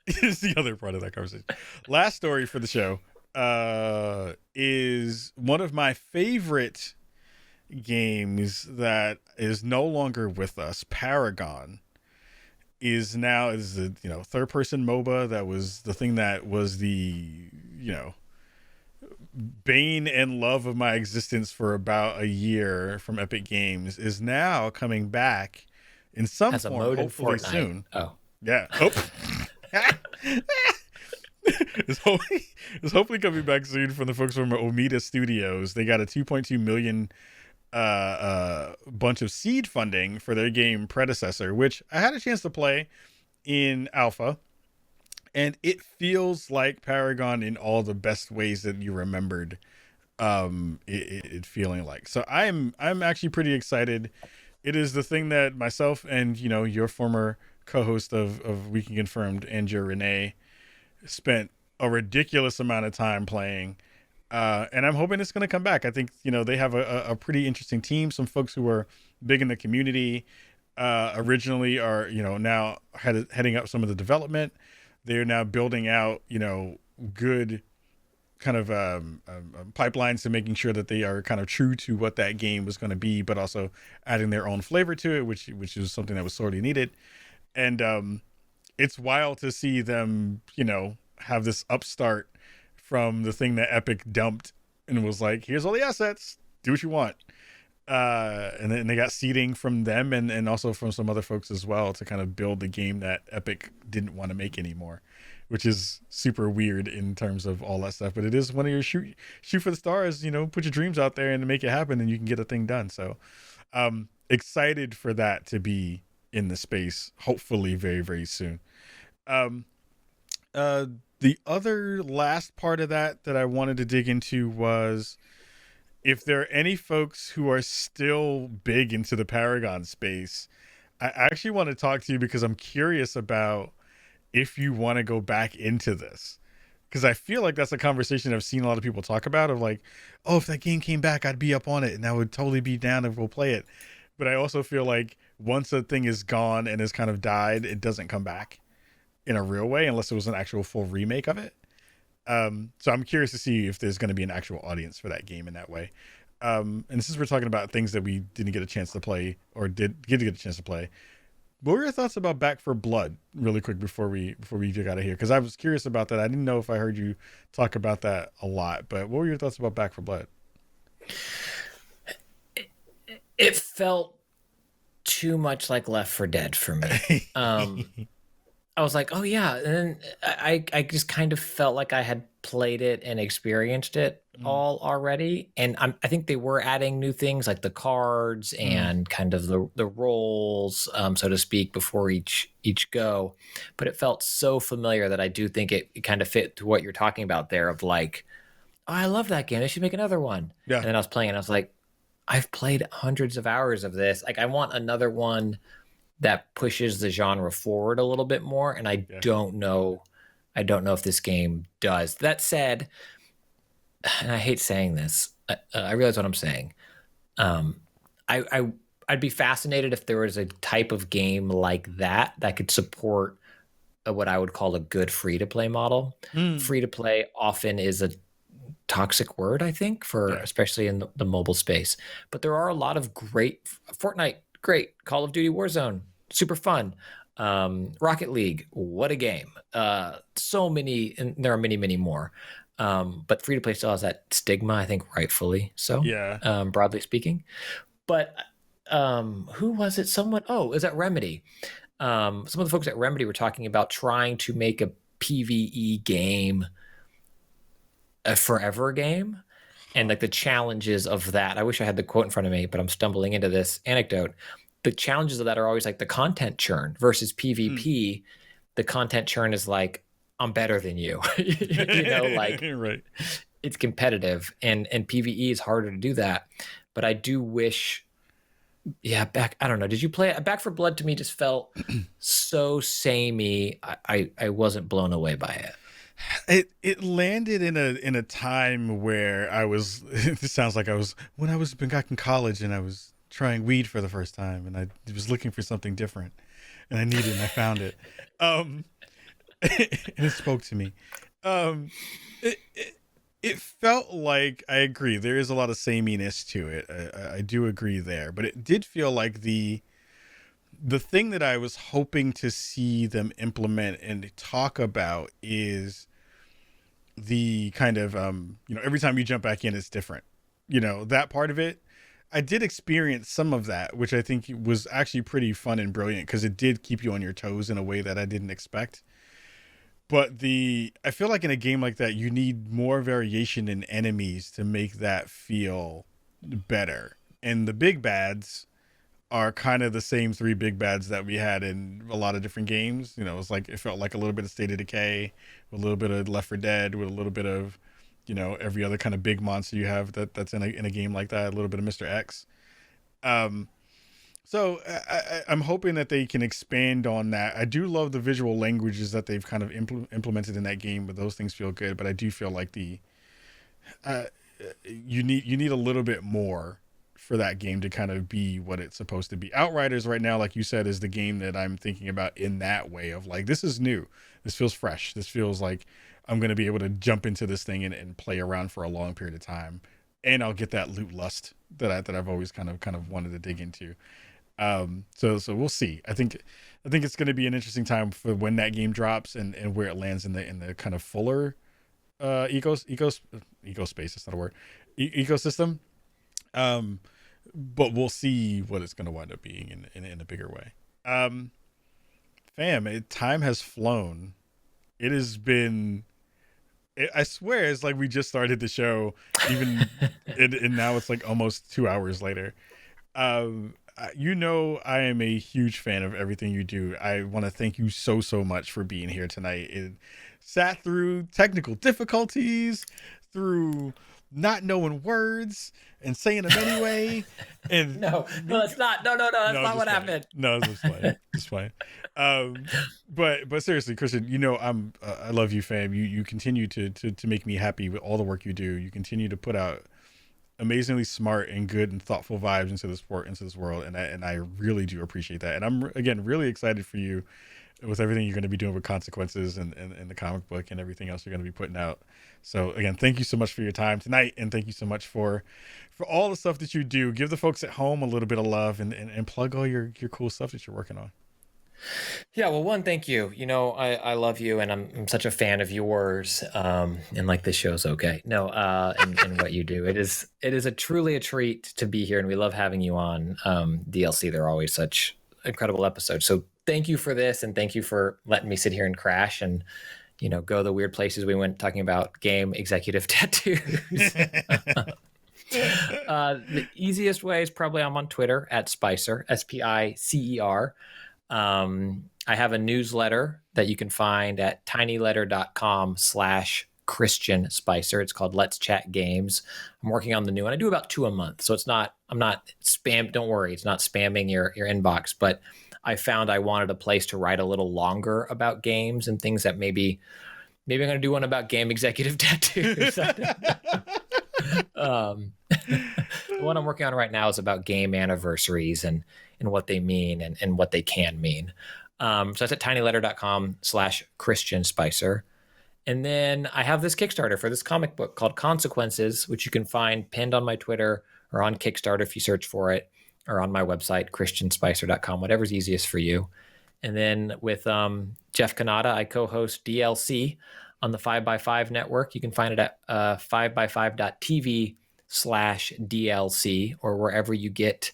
Is the other part of that conversation. Last story for the show is one of my favorite games that is no longer with us. Paragon is the third person MOBA that was the thing that was the bane and love of my existence for about a year from Epic Games, is now coming back in some form, hopefully soon. Oh yeah. It's hopefully coming back soon from the folks from Omida Studios. They got a 2.2 million bunch of seed funding for their game Predecessor, which I had a chance to play in alpha, and it feels like Paragon in all the best ways that you remembered it feeling like. So I'm actually pretty excited. It is the thing that myself and your former co-host of Weekend Confirmed, Andrew Renee, spent a ridiculous amount of time playing, and I'm hoping it's going to come back. I think they have a pretty interesting team. Some folks who are big in the community originally are now heading up some of the development. They're now building out good kind of pipelines to making sure that they are kind of true to what that game was going to be, but also adding their own flavor to it, which is something that was sorely needed. And it's wild to see them, have this upstart from the thing that Epic dumped and was like, here's all the assets, do what you want. And then they got seeding from them and also from some other folks as well to kind of build the game that Epic didn't want to make anymore, which is super weird in terms of all that stuff. But it is one of your shoot for the stars, put your dreams out there and make it happen and you can get a thing done. So excited for that to be in the space, hopefully very, very soon. The other last part of that I wanted to dig into was if there are any folks who are still big into the Paragon space, I actually want to talk to you because I'm curious about if you want to go back into this. Because I feel like that's a conversation I've seen a lot of people talk about of like, oh, if that game came back, I'd be up on it and I would totally be down if we'll play it. But I also feel like once a thing is gone and has kind of died, it doesn't come back in a real way unless it was an actual full remake of it. So I'm curious to see if there's going to be an actual audience for that game in that way. And since we're talking about things that we didn't get a chance to play or did get a chance to play, what were your thoughts about Back for Blood really quick before we get out of here? Because I was curious about that. I didn't know if I heard you talk about that a lot, but what were your thoughts about Back for Blood? It felt too much like Left 4 Dead for me. I was like, oh yeah. And then I just kind of felt like I had played it and experienced it all already. And I think they were adding new things like the cards and kind of the roles, so to speak, before each go. But it felt so familiar that I do think it kind of fit to what you're talking about there of like, oh, I love that game. They should make another one. Yeah. And then I was playing and I was like, I've played hundreds of hours of this. Like I want another one that pushes the genre forward a little bit more. And I don't know if this game does. That said, and I hate saying this, I realize what I'm saying. I'd be fascinated if there was a type of game like that could support what I would call a good free-to-play model. Free-to-play often is a toxic word, I think, especially in the mobile space. But there are a lot of great Fortnite, great Call of Duty Warzone, super fun. Rocket League, what a game. So many, and there are many, many more. But free to play still has that stigma, I think rightfully so. Yeah. Broadly speaking. But who was it? Is that Remedy? Some of the folks at Remedy were talking about trying to make a PvE game a forever game. And like the challenges of that. I wish I had the quote in front of me, but I'm stumbling into this anecdote. The challenges of that are always like the content churn versus PvP. The content churn is like, I'm better than you. Like right. It's competitive and PvE is harder to do that. But I do wish, I don't know. Did you play it? Back 4 Blood to me just felt so samey. I wasn't blown away by it. It landed in a time where I was, this sounds like when I was back in college and I was trying weed for the first time and I was looking for something different and I needed it and I found it. And it spoke to me. It felt like, I agree, there is a lot of sameness to it. I do agree there, but it did feel like the thing that I was hoping to see them implement and talk about is the kind of, every time you jump back in, it's different. That part of it, I did experience some of that, which I think was actually pretty fun and brilliant because it did keep you on your toes in a way that I didn't expect. But I feel like in a game like that, you need more variation in enemies to make that feel better. And the big bads are kind of the same 3 big bads that we had in a lot of different games. It's like, it felt like a little bit of State of Decay, a little bit of Left 4 Dead, with a little bit of, every other kind of big monster you have that's in a game like that, a little bit of Mr. X. So I'm hoping that they can expand on that. I do love the visual languages that they've kind of implemented in that game, but those things feel good. But I do feel like you need a little bit more for that game to kind of be what it's supposed to be. Outriders right now, like you said, is the game that I'm thinking about in that way of like, this is new. This feels fresh. This feels like I'm going to be able to jump into this thing and play around for a long period of time. And I'll get that loot lust that I've always kind of wanted to dig into. So we'll see. I think it's going to be an interesting time for when that game drops and where it lands in the kind of fuller ecospace. That's not a word. Ecosystem. But we'll see what it's going to wind up being in a bigger way. Time has flown. It has been. I swear it's like we just started the show, even and now it's like almost 2 hours later. I am a huge fan of everything you do. I want to thank you so much for being here tonight. It sat through technical difficulties, through not knowing words and saying them anyway. And no, it's not. No, that's not what happened. No, it's just fine. But seriously, Christian, I love you, fam. You continue to make me happy with all the work you do. You continue to put out amazingly smart and good and thoughtful vibes into this world, and I really do appreciate that. And I'm again really excited for you with everything you're going to be doing with Consequences and the comic book and everything else you're going to be putting out. So again, thank you so much for your time tonight, and thank you so much for all the stuff that you do. Give the folks at home a little bit of love and plug all your cool stuff that you're working on. Yeah, well, one, thank you. I love you, and I'm such a fan of yours. And like this show's okay. No, and what you do. It is truly a treat to be here, and we love having you on DLC. They're always such incredible episodes. So thank you for this, and thank you for letting me sit here and crash and go the weird places we went talking about game executive tattoos. The easiest way is probably I'm on Twitter at Spicer, SPICER. I have a newsletter that you can find at tinyletter.com/Christian Spicer. It's called Let's Chat Games. I'm working on the new one. I do about 2 a month. So I'm not spam. Don't worry. It's not spamming your inbox, but I found I wanted a place to write a little longer about games and things that maybe I'm going to do one about game executive tattoos. The one I'm working on right now is about game anniversaries and what they mean and what they can mean. So that's at tinyletter.com/Christian Spicer. And then I have this Kickstarter for this comic book called Consequences, which you can find pinned on my Twitter or on Kickstarter if you search for it, or on my website, christianspicer.com, whatever's easiest for you. And then with Jeff Kanata, I co-host DLC on the 5x5 network. You can find it at 5x5.tv/DLC or wherever you get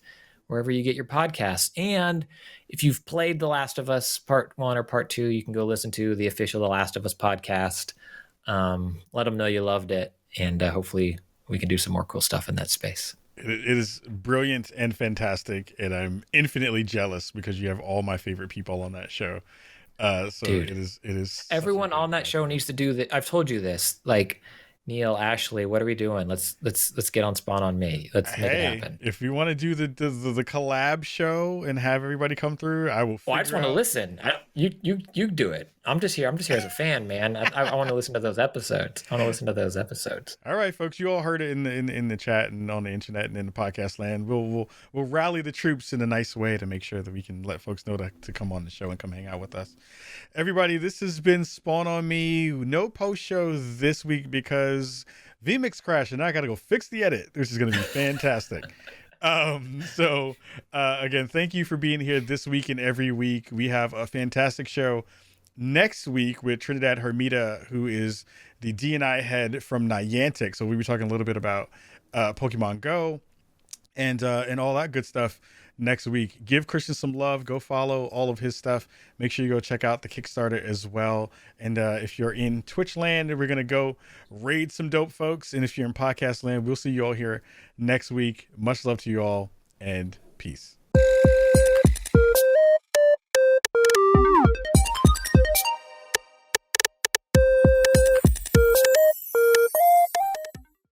your podcasts. And if you've played The Last of Us Part 1 or Part 2, you can go listen to the official The Last of Us podcast. Let them know you loved it, and hopefully we can do some more cool stuff in that space. It is brilliant and fantastic, and I'm infinitely jealous because you have all my favorite people on that show. So dude, it is. Everyone on that show needs to do that. I've told you this, like Neil, Ashley, what are we doing? Let's get on Spawn on Me. Let's make it happen. If you want to do the collab show and have everybody come through, I will. Well, I just want to listen. You do it. I'm just here as a fan, man. I want to listen to those episodes. All right, folks, you all heard it in the chat and on the internet and in the podcast land. We'll rally the troops in a nice way to make sure that we can let folks know to come on the show and come hang out with us. Everybody, this has been Spawn on Me. No post show this week because vMix crashed and I got to go fix the edit. This is going to be fantastic. So again, thank you for being here this week and every week. We have a fantastic show next week with Trinidad Hermida, who is the D&I head from Niantic. So we'll be talking a little bit about Pokemon Go and all that good stuff next week. Give Christian some love. Go follow all of his stuff. Make sure you go check out the Kickstarter as well. And if you're in Twitch land, we're going to go raid some dope folks. And if you're in podcast land, we'll see you all here next week. Much love to you all, and peace.